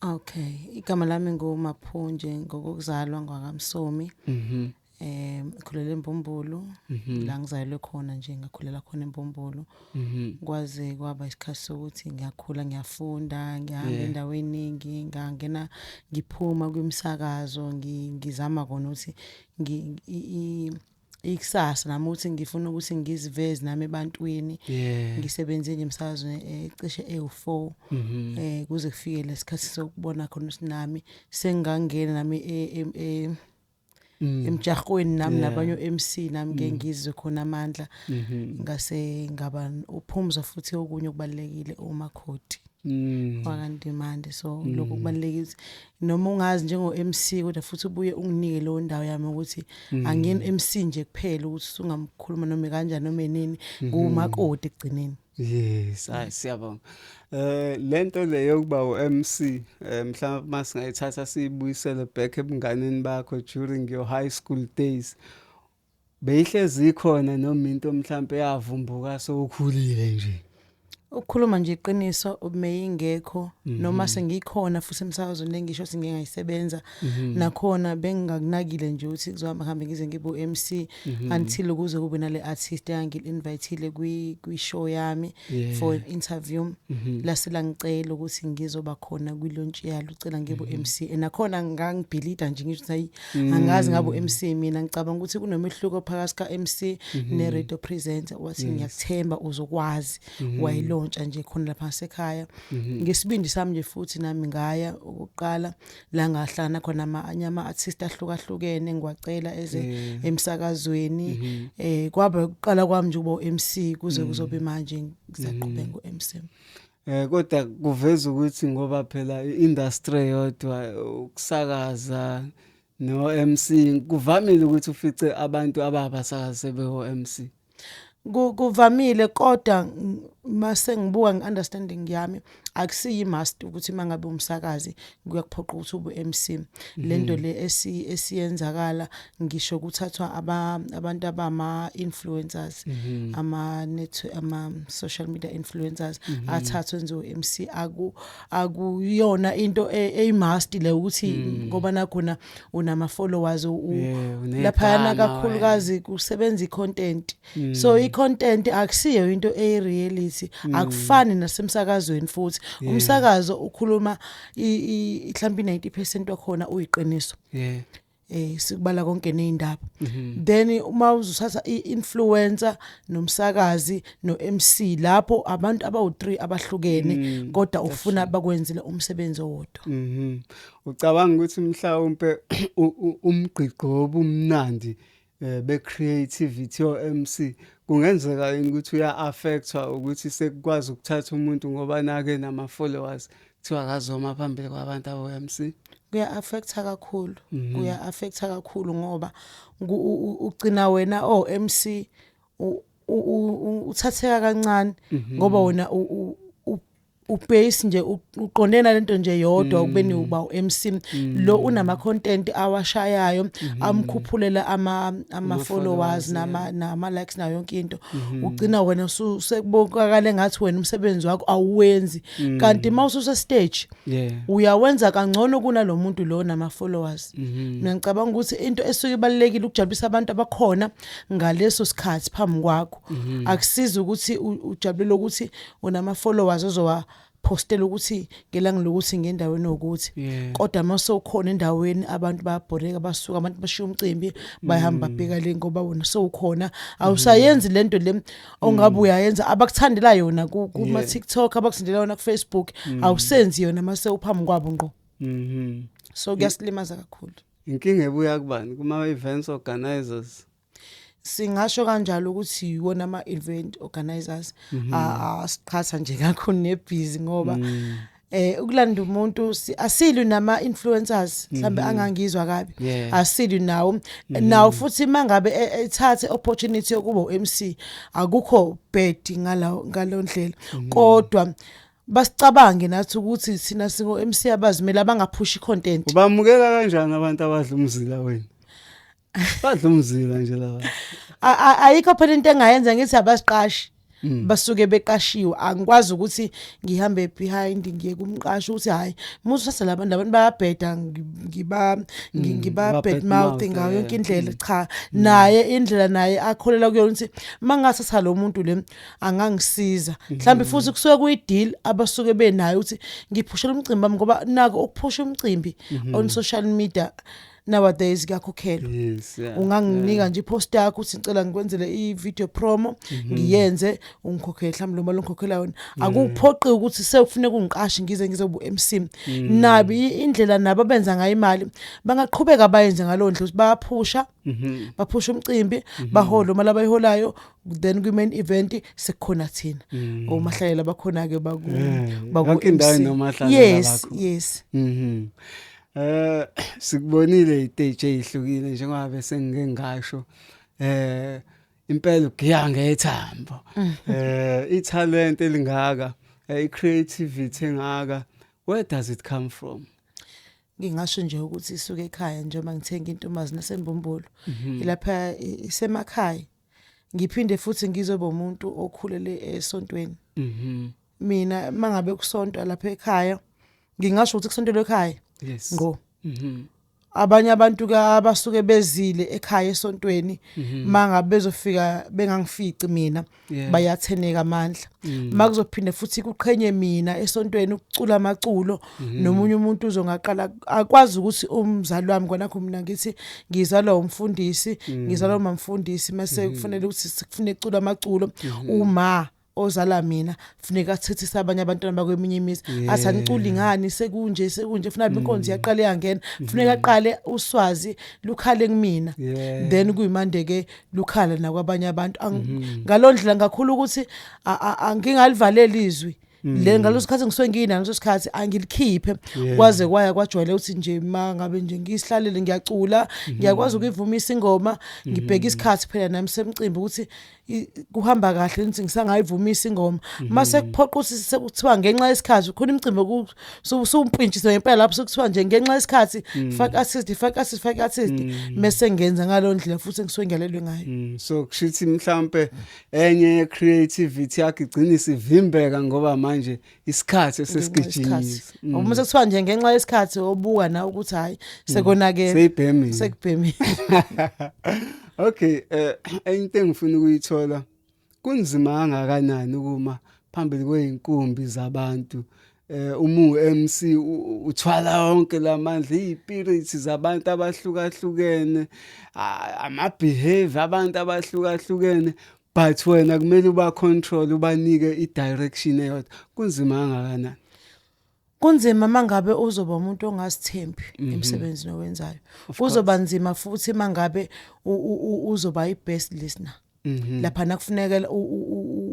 Speaker 3: Okay, igama lami nguMaphunje ngokuzalwa ngwakamsomi. Khulele eMbombolo la ngizalelwe khona nje ngakhulela khona eMbombolo. Kwaze kwaba isikhathi sokuthi ngiyakhula ngiyafunda ngihamba endaweni eningi ngangena ngiphuma kwimsakazo ngizama kona ukuthi ikusasa nami uthi ngifuna ukuthi ngiziveze nami ebantwini ngisebenze nje emsakazo ecishe e4 kuze kufike lesikhathi sokubona khona ukuthi nami sengangena nami emjahweni nami nabanye MC nami ngeke ngizwe khona amandla ngase ngaba uPhumza futhi okunye okubalekile uMakhoti wakandimande so lokho kubalekile noma ungazi njengo MC kodwa futhi ubuye unginike lo ndawo yami ukuthi angiyeni MC nje kuphela ukuthi ungamkhuluma noma kanjani noma enini nguMakhoti egcineni.
Speaker 1: Yes, siyabonga. Lento le yokuba uMC mhlawumbe masingayithatha siyibuyisele back ebunganeni bakho during your high school days. Beyihlezi ikhona noma into mhlawumbe yavumbuka sokukhulile nje.
Speaker 3: Ukukhuluma nje iqiniso ubeyingekho noma sengikhona futhi emsakazweni lengisho singengayisebenza nakhona bengingakunakile nje ukuthi kuzohamba hambe ngize ngibe MC until kuze kube nale artist engil-inviteile kwi show yami for an interview la sela ngicela ukuthi ngizoba khona kwi launch yalo ucela ngibe MC nakhona ngangibhilida nje ngisho ukuthi angazi ngabe MC mina ngicabanga ukuthi kunomehluko phakathi ka MC ne radio presenter wathi ngiyakuthemba uzokwazi wayilo nje khona lapha esekhaya ngesibindi sami nje futhi nami ngaya ukuqala la ngahlana khona ama artist ahlukahlukene ngiwacela eze emsakazweni kwaba ukuqala kwami nje ubo MC kuze kuzobe manje ngisaqhubeka ngo-MC.
Speaker 1: Kodwa kuveza ukuthi ngoba phela i-industry yodwa ukusakaza no MC kuvamile ukuthi ufice abantu ababasakazi sebe-MC.
Speaker 3: Kuvamile kodwa mase ngibuka ngeunderstanding yami akusiyi must ukuthi mangabe umsakazi kuyakuphoqa ukuthi ube MC lento le esiyenzakala ngisho kuthathwa abantu abama influencers ama social media influencers athathwe nje MC akuyona into must le ukuthi ngoba nakhona unama followers lapha kakhulukazi kusebenza icontent so icontent akusiyo into reality akufani nasemsakazweni futhi umsakazo ukhuluma mhlambi 90% wakhona uyiqiniso sikubala konke neindaba then uma uzothatha iinfluencer nomsakazi no-MC lapho abantu abawu3 abahlukene kodwa ufuna bakwenzile umsebenzi owodwa.
Speaker 1: Ucabanga ukuthi mhlawumbe umgqiqo obumnandi be-creativity o-MC kungenzeka ukuthi uya-affectwa ukuthi sekukwazi ukuthatha umuntu ngoba nake nama-followers kuthiwa akazoma phambili kwabantu abo-MC?
Speaker 3: Kuya-affecta kakhulu ngoba ugcina wena MC uthatheka kancane ngoba wena ubase nje uqondena lento nje yodwa kubeni uba uMC lo unama content awashayayo amkhuphulela ama followers nama likes na yonke into ugcina wena usekubonakala ngathi wena umsebenzi wakho awuwenzi kanti mawususa stage uyawenza kangcono kunalomuntu lo nama followers. Ngicabanga ukuthi into esuke ibalekile ukujabulisa abantu abakhona ngaleso sikhathi phambi kwakho akusiza ukuthi ujabulele ukuthi unama followers ozowa postela ukuthi ngelanga lokuthi ngendaweni ukuthi kodwa mase ukhona endaweni abantu bayabhoreka basuka abantu bashiya umcimbi bayahamba bheka le ngoba wona sowukhona awusayenzi lento le ongabe uyayenza abakuthandela yona kuma TikTok abakuthandela yona ku Facebook awusenzi yona mase uphambi kwabo ngqo so kuyasilimaza kakhulu
Speaker 1: inkinga ebuya kubani kuma events organizers
Speaker 3: singasho kanjalo ukuthi wona ama event organizers asiqhatha nje kakhulu nebhizi ngoba ukulanda umuntu asili nama influencers mhlambe angangizwa kabi asili nawo futhi mangabe ethathe opportunity yokuba uMC akukho bad ngalo ndlela kodwa basicabange nathi ukuthi sina singo MC abazimela bangaphushi content
Speaker 1: ubamukela kanjani abantu abadla umzila wena badla umzila nje laba
Speaker 3: ayikho phela into engayenza ngithi abasiqashi basuke beqashiwe angikwazi ukuthi ngihambe behind ngiye kumqashi ukuthi hayi musu sasa labantu bayabheda ngiba bad mouth ngayo yonke indlela cha naye indlela naye akholela kuyona ukuthi mangasatha lo muntu le angangisiza mhlawumbe futhi kusuke kuyideal abasuke benayo ukuthi ngiphushela umcimbi wami ngoba nako ukuphusha umcimbi on social media nowadays kuyakhokhelwa unganginika nje ipost yakho uthi ngicela ngikwenzele i-video promo ngiyenze ungikhokhela mhlawumbe lo mali ongikhokhela yona akuphoqi ukuthi sekufuneka ungiqashe ngize ngizobu MC nabi indlela nabo benza ngayo imali bangaqhubeka bayenze ngaloo ndlela ukuthi bayaphusha baphusha umcimbi baholo mali abayiholayo then ku main event sekukhona thina omahlalela bakhona ke baku
Speaker 1: indawo nomahlalela bakho
Speaker 3: yes
Speaker 1: sikubonile i-stage ezihlukile njengoba bese ngike ngasho impela ugiyange ethambo i-talent elingaka i-creativity engaka where does it come from
Speaker 3: ngingasho nje ukuthi isuke ekhaya njengoba ngithenga intomazi nasembumbulu ilapha isemakhaya ngiphinde futhi ngizoba umuntu okhulele esontweni mina mangabe kusonto lapha ekhaya ngingasho ukuthi kusonto lekhaya ngo abanye abantu abasuke bezile ekhaya esontweni mangabe bezofika bengangifici mina bayatheneka amandla makuzophinde futhi kuqhenye mina esontweni ukucula amaculo nomunye umuntu uzongaqala akwazi ukuthi umzali wami kona mina ngithi ngizalwa umfundisi ngizalwa umamfundisi mase kufanele ukuthi sikufuneka ucula amaculo uma ozala mina kufuneka athethisa abanye abantwana bakweminye imizi athi aniculi ngani sekunje kufanele inkonzo yaqale yangena kufuneka aqale uswazi lukhale kumina then kuyimande ke lukhala nakwabanye abantu ngalondlela ngakhulu ukuthi angingalivalela izwi le ngalosikhathi ngisuke ngina ngasosikhathi angilikhiphe kwaze kwaya kwajwayele ukuthi nje mangabe nje ngisihlalele ngiyacula ngiyakwazi ukuvumisa ingoma ngibheka isikhathi phela nami semcimbi ukuthi kuhamba kahle nithi ngisangayivumisa ingoma mase kuphoqa ukuthi sekuthiwa ngenxa yesikhathi khona imicimbi usumpintshise ngempela lapho sekuthiwa nje ngenxa yesikhathi fake artist mase ngenza ngalondlela futhi ngisuke ngiyalelwe ngayo
Speaker 1: so kushithi mhlambe enye creativity yakhe igcina isivimbeka ngoba manje isikhathi sesigijimisa
Speaker 3: uma sekuthiwa nje ngenxa yesikhathi obuka na ukuthi hayi sekonakele sekubhemi
Speaker 1: okay into engifuna ukuyithola kunzima kangakanani ukuma phambili kweinkumbi zabantu umu-MC uthwala yonke lamandla ispirits zabantu abahlukahlukene ama-behavior abantu abahlukahlukene but wena kumele uba control ubanike i-direction eyodwa kunzima kangakanani
Speaker 3: kunzima mangabe uzoba umuntu ongasithembi emsebenzini owenzayo uzoba nzima futhi mangabe uzoba i-best listener lapha nakufuneka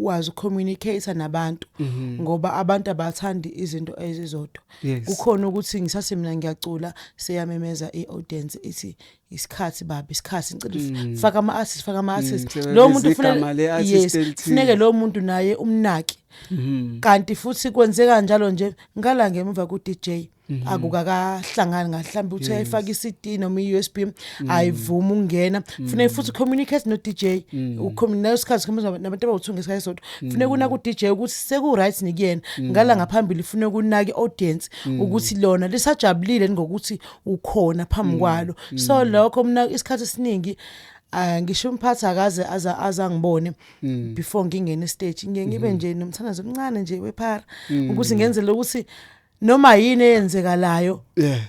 Speaker 3: wazi ucommunicate nabantu ngoba abantu abathandi izinto ezizodwa kukhona ukuthi ngisase mina ngiyacula seyamemeza iaudience ithi isikhathi baba isikhathi ngicela faka ama-artist lo muntu kufuneka lo muntu naye umnaki kanti futhi kwenzeka kanjalo nje ngala ngemuva ku DJ akukakahlangani ngahlambe uthi ayifaka iCD noma iUSB ayivuma ukungena kufanele futhi communicate no DJ ucommunicate isikhathi khona nabantu abawuthunga isikhathi sodwa kufanele kuna ku DJ ukuthi seku right nikuyena ngala ngaphambili kufanele kunaki audience ukuthi lona lisajabulile ngokuthi ukhona phambi kwalo so lokho mina isikhathi esiningi ngisho umphathi akaze azangibone before ngingena stage ngibe nje nomthanazo omncane nje wephara ukuthi ngenzele ukuthi noma yini eyenzekalayo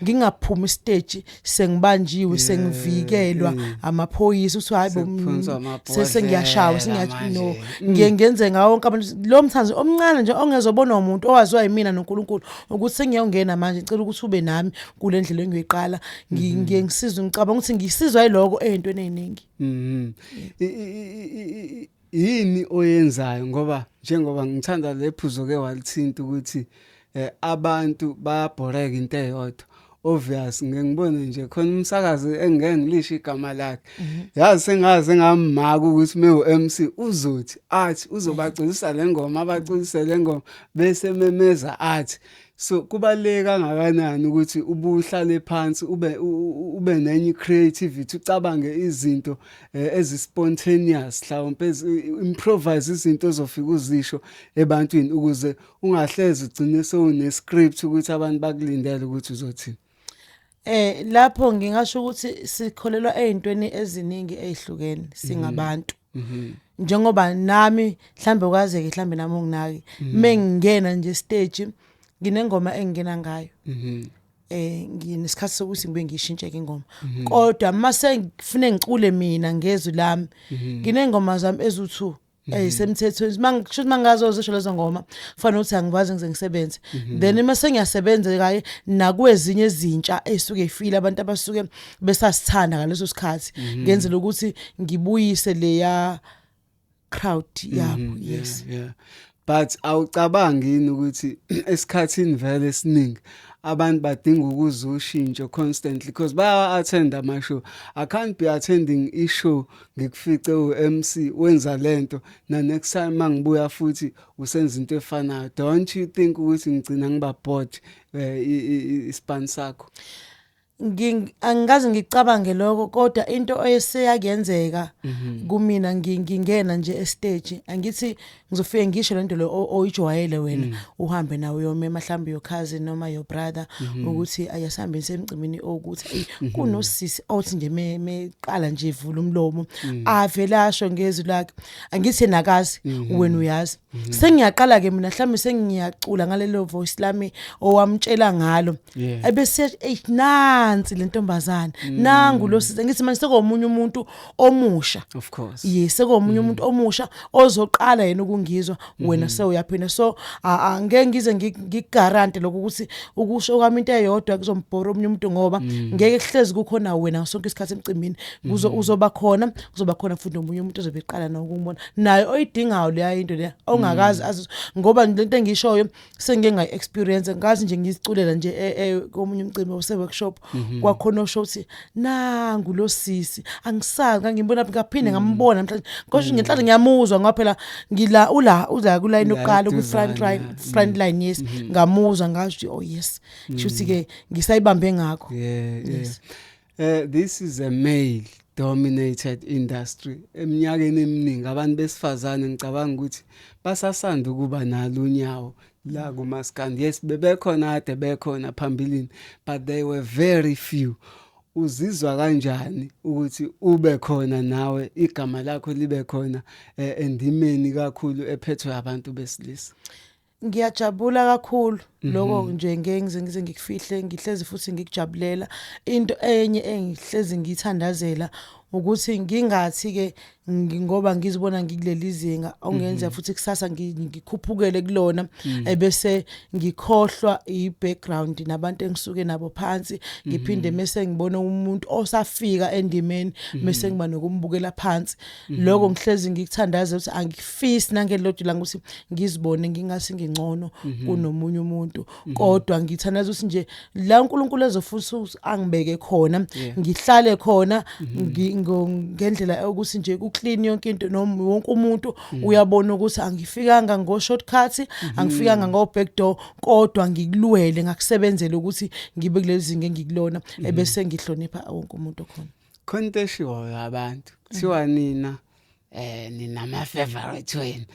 Speaker 3: ngingaphumi stage sengibanjiwe sengivikelwa amaphoyisa uthi hayibo sengiyashawa no ngiyenze ngawo wonke abantu lo mthanzo omncane nje ongezobona umuntu owaziwa yimina noNkulunkulu ukuthi sengiyongena manje ngicela ukuthi ube nami kule ndlela engiyiqala ngiyengisiza ngicabanga ukuthi ngisizwa yiloko ezintweni eziningi
Speaker 1: yini oyenzayo ngoba njengoba ngithanda lephuzo ke walithinta ukuthi abantu bayabhoreka into eyodwa obvious ngengibone nje khona umsakazi engeke ngilisho igama lakhe yazi sengaze ngamaka ukuthi mewu-MC uzothi athi uzobacwilisa le ngoma abacwilise le ngoma bese memeza athi so kubaleka kangakanani ukuthi ubuhlale phansi ube nenye creativity ucabange izinto ezispontaneous mhlawumbe improvise izinto ozofika uzisho ebantwini ukuze ungahlezi ugcine sewune script ukuthi abantu bakulindele ukuthi uzothini
Speaker 3: lapho ngingasho ukuthi sikholelwa ezintweni eziningi ezihlukene singabantu njengoba nami mhlambe ukwazeke mhlambe nami unginaki mengingena nje stage nginengoma engena ngayo nginesikhathi sokuthi ngibe ngishintshe ingoma kodwa mase ngifune ngicule mina ngezwi lami nginengoma zami ezu2 semthethweni mangisho mangazozisho lezo ngoma kufanele ukuthi angibazi ngize ngisebenze then mase ngiyasebenza kaye nakwezinye izintsha ezisuke ifile abantu abasuke besasithanda ngaleso sikhathi ngenzela ukuthi ngibuyise leya crowd yabo yes
Speaker 1: but awucabangi yini ukuthi esikhathini vele esiningi abantu badinga ukuzwa ushintsho constantly because baya-attend ama-show. I can't be attending i-show ngikufice u-MC wenza lento na next time mangibuya futhi usenza into efanayo. Don't you think ukuthi ngigcina ngiba bored ispan sakho?
Speaker 3: Angikaze ngicabange lokho kodwa into oyeseyakenzeka kumina ngingena nje estage angithi ngizofike ngisho lento lo oyijwayele wena uhambe nawe yome mhlawumbe your cousin noma your brother ukuthi ayasambe semcimini ukuthi kunosisi othi nje meqala nje ivula umlomo avelasho ngezwi lakhe angithi nakazi wena uyazi sengiyaqala ke mina mhlawumbe sengiyacula ngalelo voice lami owamtshela ngalo ebese nansi lentombazana nangu lo size ngithi manje sekomunye umuntu omusha
Speaker 1: of course
Speaker 3: yes sekomunye umuntu omusha ozoqala yena ukungizwa wena sewuyaphina so angeke ngize ngiguarantee lokho ukuthi ukusho kwami into eyodwa kuzombhora omunye umuntu ngoba ngeke kuhlezi kukhona wena sonke isikhathi emcimbini uzoba khona futhi omunye umuntu ozobe eqala na ukumbona nayo oyidingayo leya into leya ongakazi ngoba lento engishoyo sengike ngayi experience ngazi nje ngiziculela nje komunye umcimbi ose workshop kwakhona osho ukuthi nangu lo sisi angisazi ngangibona ngaphinde ngambona mhlawumbe kodwa ngenhlalo ngiyamuzwa ngoba phela uza kuline oqala ku front line yes ngamuzwa ngasho oh yes kushuthi ke ngisayibambe ngakho
Speaker 1: yes this is a male dominated industry eminyakeni eminingi abantu besifazane ngicabanga ukuthi basasanda ukuba nalo unyawo la kumaskandi yes bebekhona ade bekhona phambilini but they were very few. Uzizwa kanjani ukuthi ube khona nawe igama lakho libe khona endimeni kakhulu ephethwe abantu besilisa?
Speaker 3: Ngiyajabula kakhulu lokho nje ngeke ngize ngikufihle ngihlezi futhi ngikujabulela into enye engihlezi ngithandazela ukuthi ngingathi ke ngoba ngizibona ngikuleli zinga ongenza futhi kusasa ngikhuphukele kulona ebese ngikhohlwa ibackground nabantu engisuke nabo phansi ngiphinde mase ngibona umuntu osafika endimeni mase ngiba nokumbukela phansi lokho ngihlezi ngikuthandaza ukuthi angifisi nangelodwa la ukuthi ngizibone ngingasi ngingcono kunomunye umuntu kodwa ngithandaza ukuthi nje la uNkulunkulu ezofuthi angibeke khona ngihlale khona ngendlela ukuthi nje clean yonke into noma wonke umuntu uyabona ukuthi angifikanga ngo shortcut angifikanga ngo backdoor kodwa ngikulwele ngakusebenzela ukuthi ngibe kulezi zinga engikulona ebese ngihlonipha wonke umuntu khona
Speaker 1: into eshiwo abantu kuthiwa nina nina favorite wena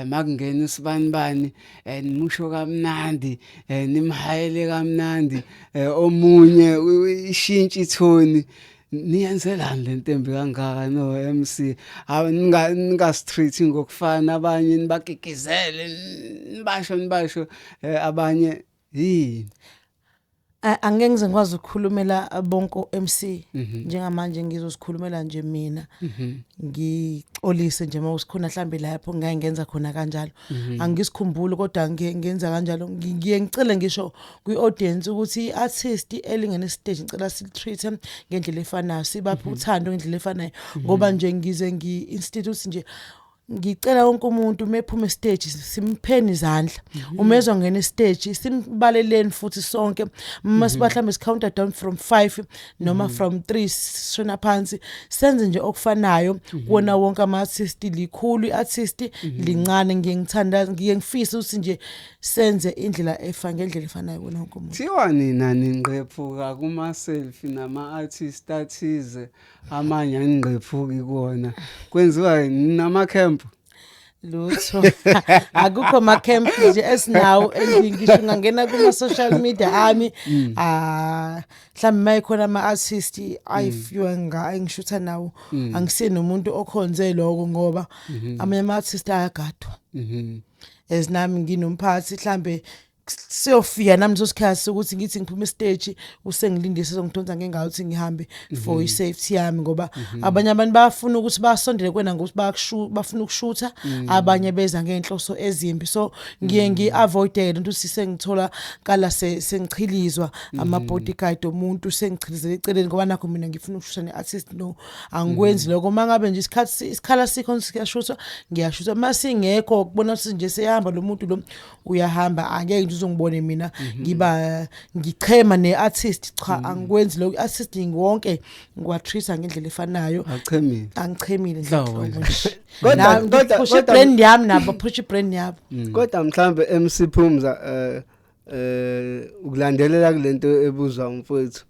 Speaker 1: makungena usibanibani nimusho kamnandi nimhayele kamnandi omunye ishintshi ithoni niyenzelani lentembi kangaka no MC ninga street ngokufana abanye nibagigizele nibasho abanye yini
Speaker 3: angeke ngize ngikwazi ukukhulumela bonke MC njengamanje ngizosikhulumela nje mina ngixolise nje mawusikhona mhlambe lapho ngeke ngenza khona kanjalo angisikhumbuli kodwa ngenza kanjalo ngiye ngicela ngisho kwi-audience ukuthi i-artist elingene stage ngicela silitreat ngendlela efanayo sibapha uthando ngendlela efanayo ngoba nje ngize ngi-institute nje ngicela wonke umuntu mephuma stage simpheni izandla umezwa ngene stage simbaleleni futhi sonke masiba mhlambe counter down from 5 noma from 3 sishona phansi senze nje okufanayo kuona wonke ama artist likhulu iartist lincane ngiyengithanda ngiyengifisa ukuthi nje senze indlela ngendlela efanayo kuona wonke umuntu
Speaker 1: thiwa nina ningqephuka kuma selfie nama artist athize amanye aningqephuki kuona kwenziwa nama camp
Speaker 3: lutho akukho ma camp nje esinawo ngisho ngangena kuma social media ami mhlawumbe mayikhona ama artist ayifywe ngishutha nawo angisini umuntu okhonze lokho ngoba ama artist ayagadwa ezinami nginomphathi mhlambe siyofika nami sosikhathi ukuthi ngithi ngiphuma stage usengilindise sezongidonsa ngengawo ukuthi ngihambe for i-safety yami ngoba abanye abantu bafuna ukuthi basondele kwena ngokuthi bafuna ukushutha abanye beza ngenhloso ezimbi so ngiye ngi-avoid into sisengithola kala sengichilizwa ama-bodyguard omuntu sengichilizele eceleni ngoba nakho mina ngifuna ukushutha ne-artist no angikwenzi lokho mangabe nje isikhala sikho siyashutha ngiyashutha masingekho ukubona ukuthi nje seyahamba lo muntu lo uyahamba angeke uzongibone mina ngichema neartist cha angikwenzi lokho artist wonke ngiwatreata ngendlela efanayo angichemile kodwa push brand yami nabo push brand yabo
Speaker 1: kodwa mhlambe MC Phumza ukulandelela kulento ebuzwa umfowethu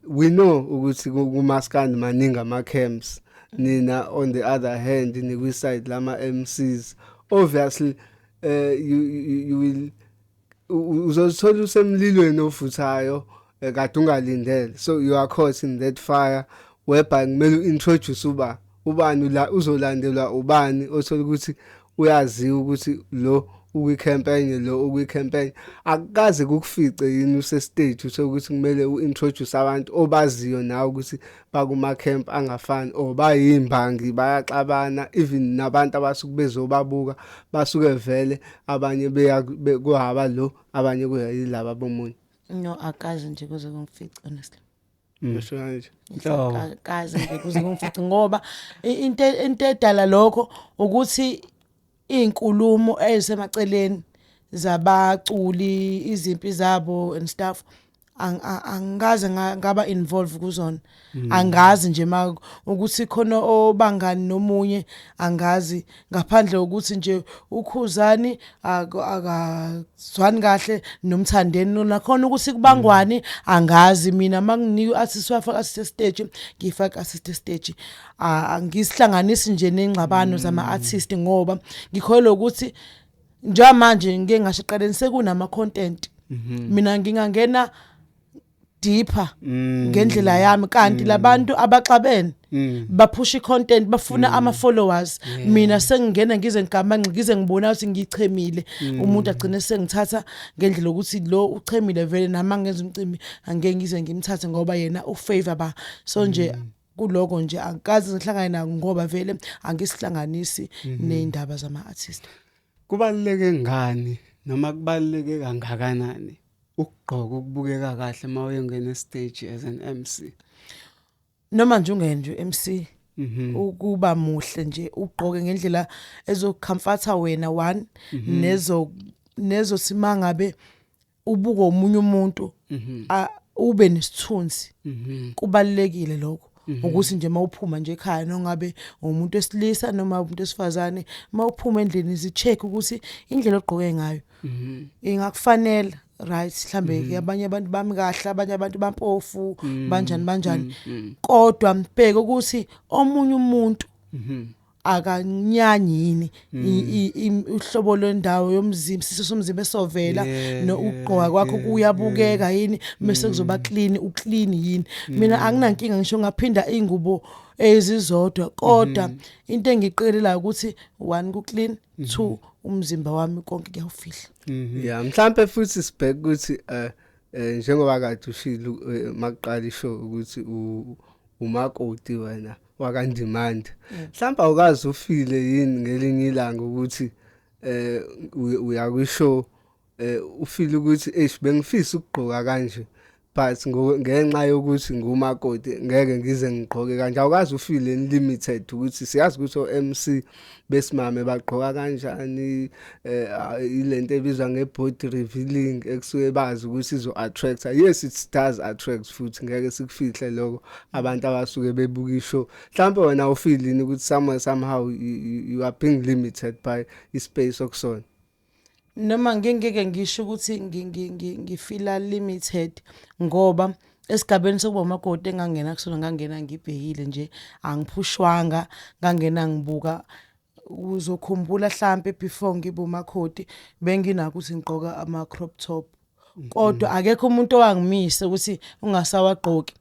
Speaker 1: we know ukuthi kumaskandi maningi ama camps nina on the other hand nikwi side lama MCs obviously you will uzothola usemlilweni ofuthayo kade ungalindele so you are caught in that fire whereby kumele uintroduce ubani la uzolandelwa ubani othola ukuthi uyaziwa ukuthi lo ukwi-campaign lo ukwi-campaign akukaze kukufice yini use stage uthola ukuthi kumele uintroduce abantu obaziyo nawe ukuthi bakuma camp angafani bayimbangi bayaxabana even nabantu abasuke bezobabuka basuke vele abanye beya kuhaba lo abanye kuyilaba bomunye
Speaker 3: no akaze nje kuze kungifice honestly
Speaker 1: ngisho nje
Speaker 3: akaze nje kuze kungifice ngoba into edala lokho ukuthi inkulumo ezisemaceleni zabaculi izimpi zabo and stuff angaze ngaba involve kuzona angazi nje ukuthi khona obangani nomunye angazi ngaphandle ukuthi nje ukhuzani akazwani kahle nomthandeni nakhona ukuthi kubangwani angazi mina manginika artist wafaka stage ngifaka artist stage angisihlanganisi nje nengxabano zama artist ngoba ngikholwa ukuthi njamanje ngeke ngashiqaleni sekunama content mina ngingangena deeper ngendlela yami kanti labantu abaxabene baphusha icontent bafuna ama followers mina sengingena ngize ngigamanxe ngize ngibona ukuthi ngichemile umuntu agcine sengithatha ngendlela ukuthi lo uchemile vele nama ngenza umcimbi angeke ngize ngimthathe ngoba yena ufavor ba so nje kuloko nje angikazi ngihlangana nayo ngoba vele angisihlanganisi neindaba zama artist
Speaker 1: kubaluleke ngani noma kubaluleke kangakanani ukugqoka ukubukeka kahle mawuyongena stage as an MC
Speaker 3: noma nje ungene MC ukuba muhle nje ugqoke ngendlela ezocomforta wena one nezo simangabe ubuka omunye umuntu ube nesithunzi kubalekile lokho ukuthi nje mawuphuma nje ekhaya nongabe umuntu esilisa noma umuntu esifazane mawuphuma endlini zicheck ukuthi indlela ogqoke ngayo ingakufanele right mhlambe abanye abantu bami kahle abanye abantu bampofu banjani kodwa mbheke ukuthi omunye umuntu akanyanyi yini uhlobo lwendawo yomzimba siso somzimba esovela no ugqoka kwakho kuyabukeka yini bese kuzoba clean uclean yini mina anginankinga ngisho ngaphinda ingubo ezizodwa kodwa into engiqikelela ukuthi 1 ku clean 2 umzimba wami konke kuyawufihla
Speaker 1: yeah mhlambe futhi sibheke ukuthi njengoba kade ushilo maqala isho ukuthi umakoti wena wakandimanda mhlawumbe awukazi ufile yini ngelinye ilanga ukuthi uyakwisho ufile ukuthi bengifisa ukugqoka kanje but ngenxa yokuthi ngumakoti ngeke ngize ngigqoke kanje awukazi ufile limited ukuthi siyazi ukuthi o-MC besimame bagqoka kanjani ilento ebizwa ngebody revealing ekusuke bazi ukuthi izo attract yes it does attract futhi ngeke sikufihle lokho abantu abasuke bebuka ishow mhlawumbe wena ufeelini ukuthi somehow you are being limited by ispace okusona
Speaker 3: noma ngeke ngisho ukuthi ngifila limited ngoba esigabeni sokuba umakoti engangena kusona ngangena ngibhekile nje angiphushwanga ngangena ngibuka uzokhumbula mhlambe before ngibe umakoti benginako ukuthi ngigqoka ama crop top kodwa akekho umuntu owangimisa ukuthi ungasawagqoki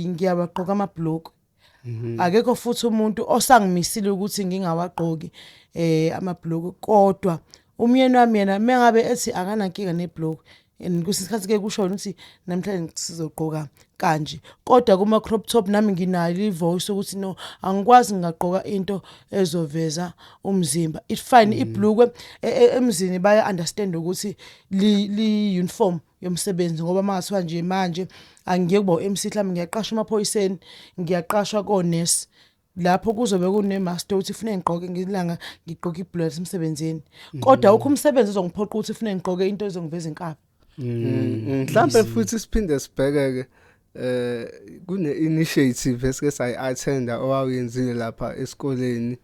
Speaker 3: ngiyabagqoka ama block akekho futhi umuntu osangimisile ukuthi ngingawagqoki ama block kodwa umyeni wami yena mengabe ethi akanankinga neblock kusikhathi ke kusho ukuthi namhlanje sizogqoka kanje kodwa kuma crop top nami nginayo ivoice ukuthi no angikwazi ngagqoka into ezoveza umzimba it fine ibhlukwe emzini baya understand ukuthi li uniform yomsebenzi ngoba magathiwa nje manje angiye kuba uMC mhlawumbe ngiyaqashwa emaphoyiseni ngiyaqashwa konesi lapho kuzobe kunemaster uthi ufune ngigqoke ngilanga ngigqoka iblood emsebenzini kodwa ukho umsebenzi uzongiphoqa ukuthi ufune ngigqoke into ezongiveza inkaba
Speaker 1: mhlawumbe futhi siphinde sibhekeke kune initiative esike sayi-attenda owawuyenzile lapha esikoleni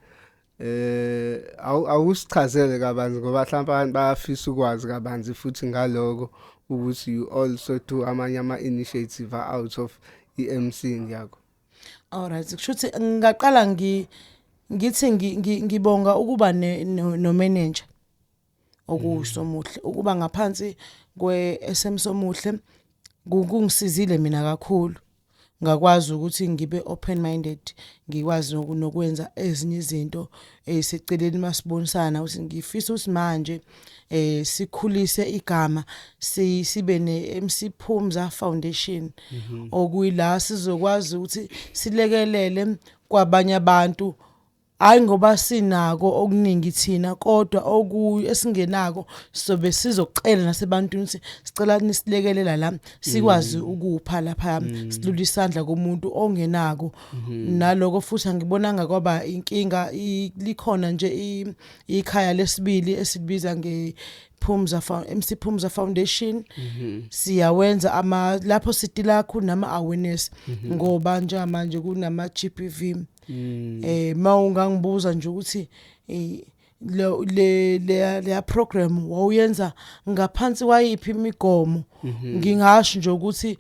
Speaker 1: awusichazele kabanzi ngoba mhlawumbe abantu bayafisa ukwazi kabanzi futhi ngaloko ukuthi you also do amanye ama-initiative out of i-MC yakho.
Speaker 3: Alright kushuthi ngaqala ngithi ngibonga ukuba no manager okusomuhle ukuba ngaphansi kwe-SM Somuhle kungisizile mina kakhulu ngakwazi ukuthi ngibe open minded ngikwazi nokwenza ezinye izinto eziseceleni masibonisana ukuthi ngifisa ukuthi manje sikhulise igama sibe ne-MC Phumza Foundation okuyila sizokwazi ukuthi silekelele kwabanye abantu hayi ngoba sinako okuningi thina kodwa esingenako sobe sizocela nasebantwini ukuthi sicela nisilekelela la sikwazi ukupha lapha silula isandla komuntu ongenako naloko futhi angibonanga kwaba inkinga likhona nje ikhaya lesibili esibiza MC Phumza Foundation siyawenza lapho sidila kakhulu nama awareness ngoba njengamanje kunama GBV mawungangibuza nje ukuthi le program wawuyenza ngaphansi kwayiphi imigomo ngingasho nje ukuthi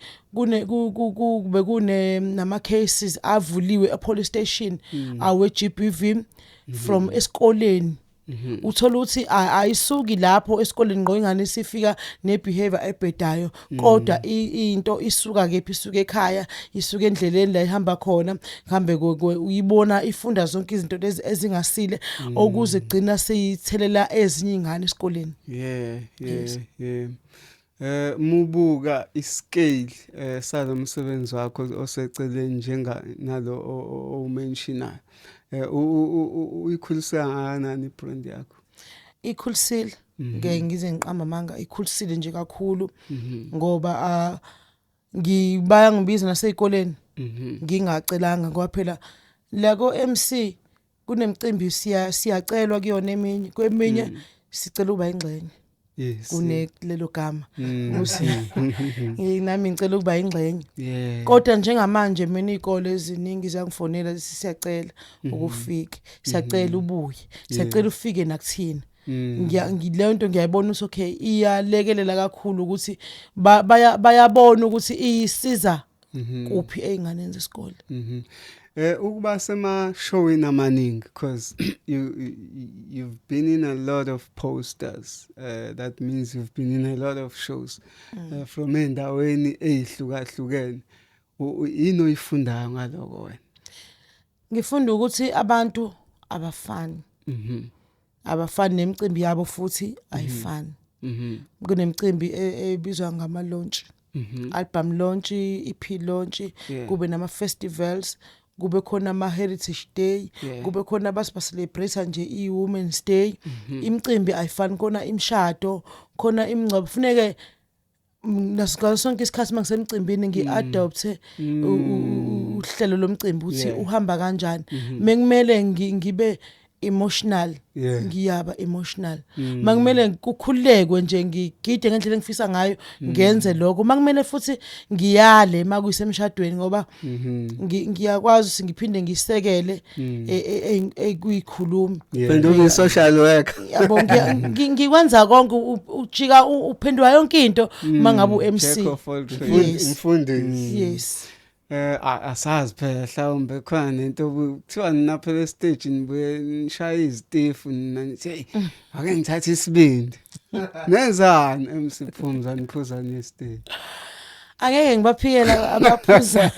Speaker 3: kune nama cases avuliwe e police station awe GBV from esikoleni uthola ukuthi ayisuki lapho esikoleni ngo ingane sifika nebehavior ebhedayo kodwa into isuka kephi isuka ekhaya isuka endleleni la ihamba khona ngihambe uyibona ifunda zonke izinto lezi ezingasile okuze gcina siyithelela ezinye ingane esikoleni
Speaker 1: mubuka iscale salomsebenzi wakho oseceleni njenga nalo omentionayo uyikhulisela nganani brand yakho
Speaker 3: ikhulisile ngeke ngize ngiqamba manga ikhulisile nje kakhulu ngoba ngibaya ngibiza nasezikoleni ngingacelanga ngoba phela la ko MC kunemicimbi siyacelwa kuyona eminye kweminye sicela uba ingxenye kunelelo gama nami ngicela ukuba ingxenye kodwa njengamanje mina izikole eziningi ziyangifonela siyacela ukufika siyacela ubuye siyacela ufike nakuthina le nto ngiyayibona ukuthi okay iyalekelela kakhulu ukuthi bayabona ukuthi isiza kuphi einganeni zesikole.
Speaker 1: Ukuba sema showing amaningi because you've been in a lot of posters. That means you've been in a lot of shows from endaweni ezihlukahlukene. Yini oyifundayo ngaloko wena?
Speaker 3: Ngifunda ukuthi abantu abafani. Abafani nemicimbi yabo futhi ayifani. Kunemicimbi ebizwa ngama launch. Album launch, EP launch, kube nama festivals, kube khona ama heritage day, kube khona abasiba celebrate nje i-Women's Day. Imicimbi ayifani, khona imshado, khona imingcwabo. Kufuneke nasikho sonke isikhathi mangisemcimbini ngi-adopte uhlelo lomcimbi uthi uhamba kanjani. Mengimele ngibe emotional, ngiyaba emotional. Mangimele kukhulekwe nje ngigide ngendlela engifisa ngayo ngenze lokho. Mangimele futhi ngiyale makuyisemshadweni ngoba ngiyakwazi ukuthi ngiphinde ngisekele ekuyikhuluma.
Speaker 1: Bendube social worker.
Speaker 3: Yabo ngikwenza konke ujika uphendula yonke into mangabe uMC.
Speaker 1: Umfundisi.
Speaker 3: Yes.
Speaker 1: Asazi phela mhlawumbe khona into kuthiwa nina phela stage nibuye nishaya izitifu nithi hey ake ngithathe isibindi. Nenzani MC Phumza niphuza nestage?
Speaker 3: Angeke ngibaphikela abaphuza.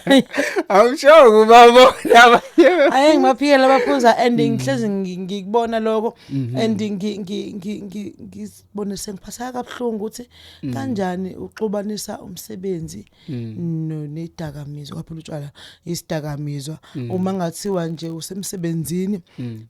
Speaker 1: Awusho ubabona abanye.
Speaker 3: Angeke ngibaphikela abaphuza and ngihlezi ngikubona lokho and ngibone sengiphatha kabuhlungu ukuthi kanjani uxubanisa umsebenzi nedakamizwa kaphela utshwala isidakamizwa uma ngathiwa nje usemsebenzini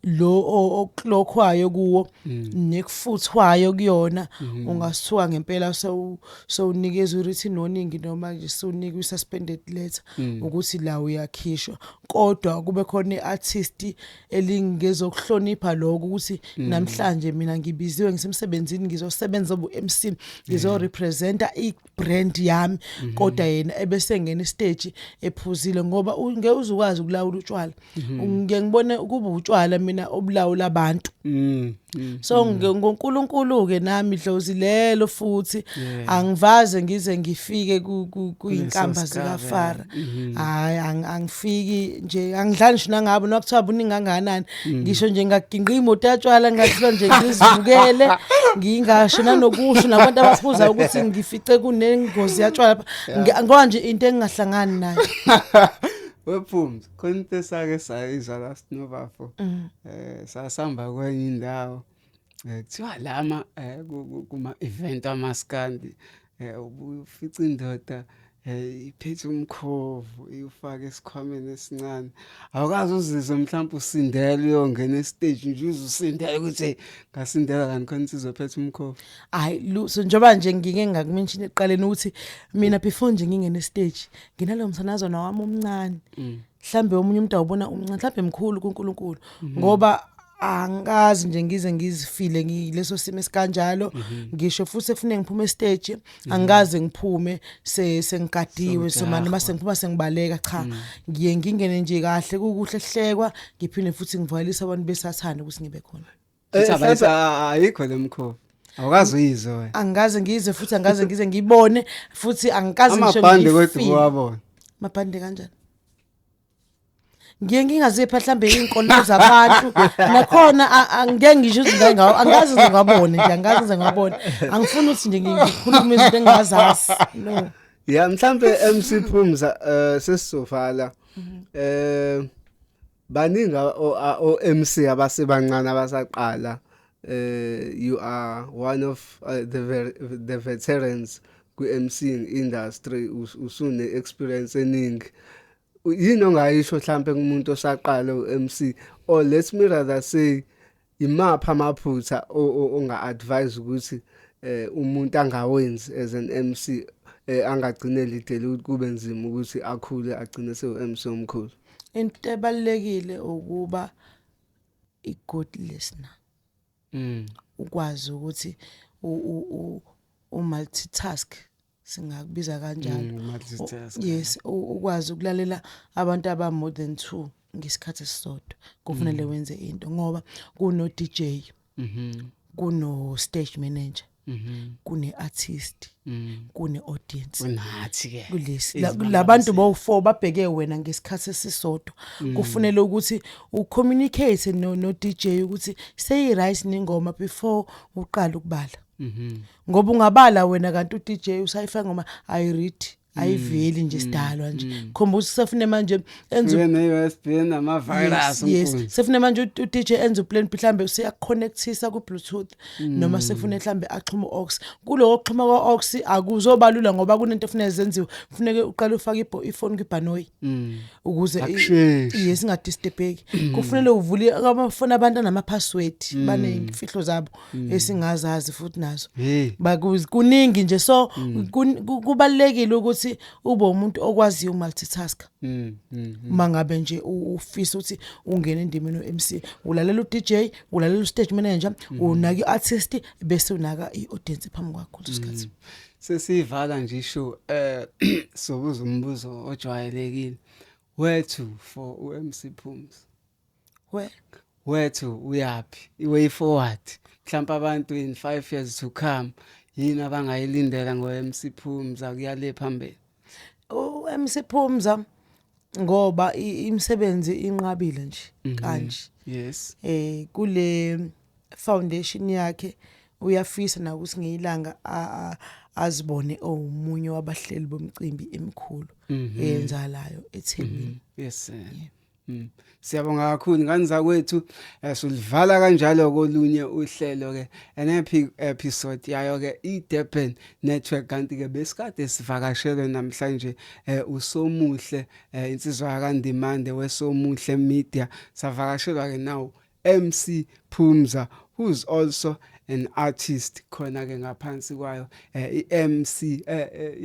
Speaker 3: lo oklokhwayo kuwo nekufuthwayo kuyona ungasithuka ngempela so unikeza written warning noma nje sunika i-suspended letter ukuthi la uyakhishwa kodwa kube khona i-artist elingezokuhlonipha lokho ukuthi namhlanje mina ngibiziwe ngisemsebenzini ngizosebenza obu-MC ngizorepresenta i-brand yami kodwa yena ebese ngena i-stage ephuzile ngoba ungeke uzukwazi ukulawula utshwala ngiyengibone kuba utshwala mina obulawula abantu so ngoNkulunkulu ke nami dlozi lelo futhi angivaze ngize ngifike kuyinkamba zikaFara hayi angifiki nje angidlali nje nangabo nokuthiwa buningi kangakanani ngisho nje ngaginqa imoto yatshwala ngathula nje ngizivukele ngingasho nanokusho nabantu abaphuza ukuthi ngifice kunengozi yatshwala ngoba nje into engingahlangani nayo.
Speaker 1: Wephumza khona into esake sayizwa last November sasamba kwenye indawo kuthiwa lama kuma event amaskandi ubufica indoda iphethe umkhovu iyufaka esikhwameni esincane awukazi uzizwe mhlawumbe usindele uyongena estage nje uzusindele ukuthi ngasindela kanti khona sizophethe umkhovu
Speaker 3: hayi so njoba nje ngike ngakumention eqaleni ukuthi mina before nje ngingena estage nginalo msanazo nawami omncane mhlambe omunye umuntu awubona umncane mhlambe mkhulu kuNkulunkulu ngoba angazi nje ngize ngizifile ngileso simo esikanjalo ngisho futhi efune ngiphume stage angaze ngiphume sengigadiwe so manje mase ngiphuma sengibaleka cha ngiye ngingene nje kahle kukuhle hlekwa ngiphinde futhi ngivalisa abantu besathanda ukuthi ngibe khona
Speaker 1: ayikho lemkhovu awukazi uyizwe
Speaker 3: angaze ngize futhi angaze ngize ngibone futhi angikaze ngisho
Speaker 1: amabhande kodwa uwabona
Speaker 3: mabhande kanjani ngingaziphela mhlambe inkolo zabantu nakhona angeke ngisho ukuthi ngawo angazi ngabone nje angazi ngabone angifuni ukuthi nje ngikhulume izinto engingazazi no
Speaker 1: ya mhlambe MC Phumza sesizovala baningi o MC abasebancane abasaqala you are one of the veterans ku MCing industry usune experience eningi yini ongayisho mhlambe kumuntu osaqala uMC or let me rather say imapha amaphutha onga advise ukuthi umuntu angawenzi as an MC angagcineli idele ukuthi kube nzima ukuthi akhule agcine seU-MC omkhulu.
Speaker 3: Into ebalekile ukuba i-good listener. Ukwazi ukuthi multitask singakubiza kanjalo. Yes, ukwazi ukulalela abantu aba more than 2 ngesikhathi esisodwa. Kufanele wenze into ngoba kuno DJ. Kuno stage manager. kune artist kune audience
Speaker 1: Unathi ke.
Speaker 3: kulesi labantu bo4 babheke wena ngesikhathi esisodwa kufanele ukuthi ucommunicate no DJ ukuthi say right ningoma before uqala ukubala ngoba ungabala wena kanti uDJ usayifaka ngoma I read ayiveli nje sidalwa nje khomba usefune manje enza
Speaker 1: ne-USB nama virus
Speaker 3: yes sefune manje uDJ enza uplan mhlambe usiyaconnectisa ku Bluetooth noma sefune mhlambe axhuma aux kulo oxhuma kwa aux akuzobalula ngoba kunento efuneka zenziwe kufuneka uqale ufake iphone kwibhanoyi ukuze yes ingadisturbeki kufanele uvule amafoni abantu nama password banezifihlo zabo esingazazi futhi nazo kuningi nje so kubalekile ukuthi ube umuntu okwaziyo multitask mangabe nje ufisa ukuthi ungene endimeni no-MC ulalela uDJ ulalela ustage manager unaka iartist bese unaka iaudience phambi kwakho isikhathi
Speaker 1: sesivala nje isho sobuza umbuzo ojwayelekile where to for uMC Phumza where to uyapi way forward mhlawumbe abantu in 5 years to come yini abangayilindela ngoMC Phumza kuyale phambili
Speaker 3: uMC Phumza ngoba imisebenzi inqabile nje kanje
Speaker 1: yes
Speaker 3: kule foundation yakhe uyafisa na ukuthi ngiyilanga azibone omunye wabahleli bomcimbi emkhulu eyenzalayo eThekwini
Speaker 1: yes siyabonga kakhulu ngani zakwethu sulivala kanjalo kolunye uhlelo ke episode yayo ke iDurban Network kanti ke besikade sivakashele namhlanje uSomuhle insizwa kaNdimande weSomuhle Media savakashelwa ke now MC Phumza who's also an artist khona ke ngaphansi kwayo iMC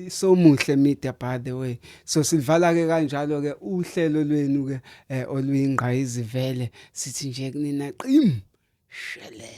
Speaker 1: iSomuhle Media by the way so sivala ke kanjalo ke uhlelo lwenu ke oluyingqayizivele sithi nje kunina qim shele.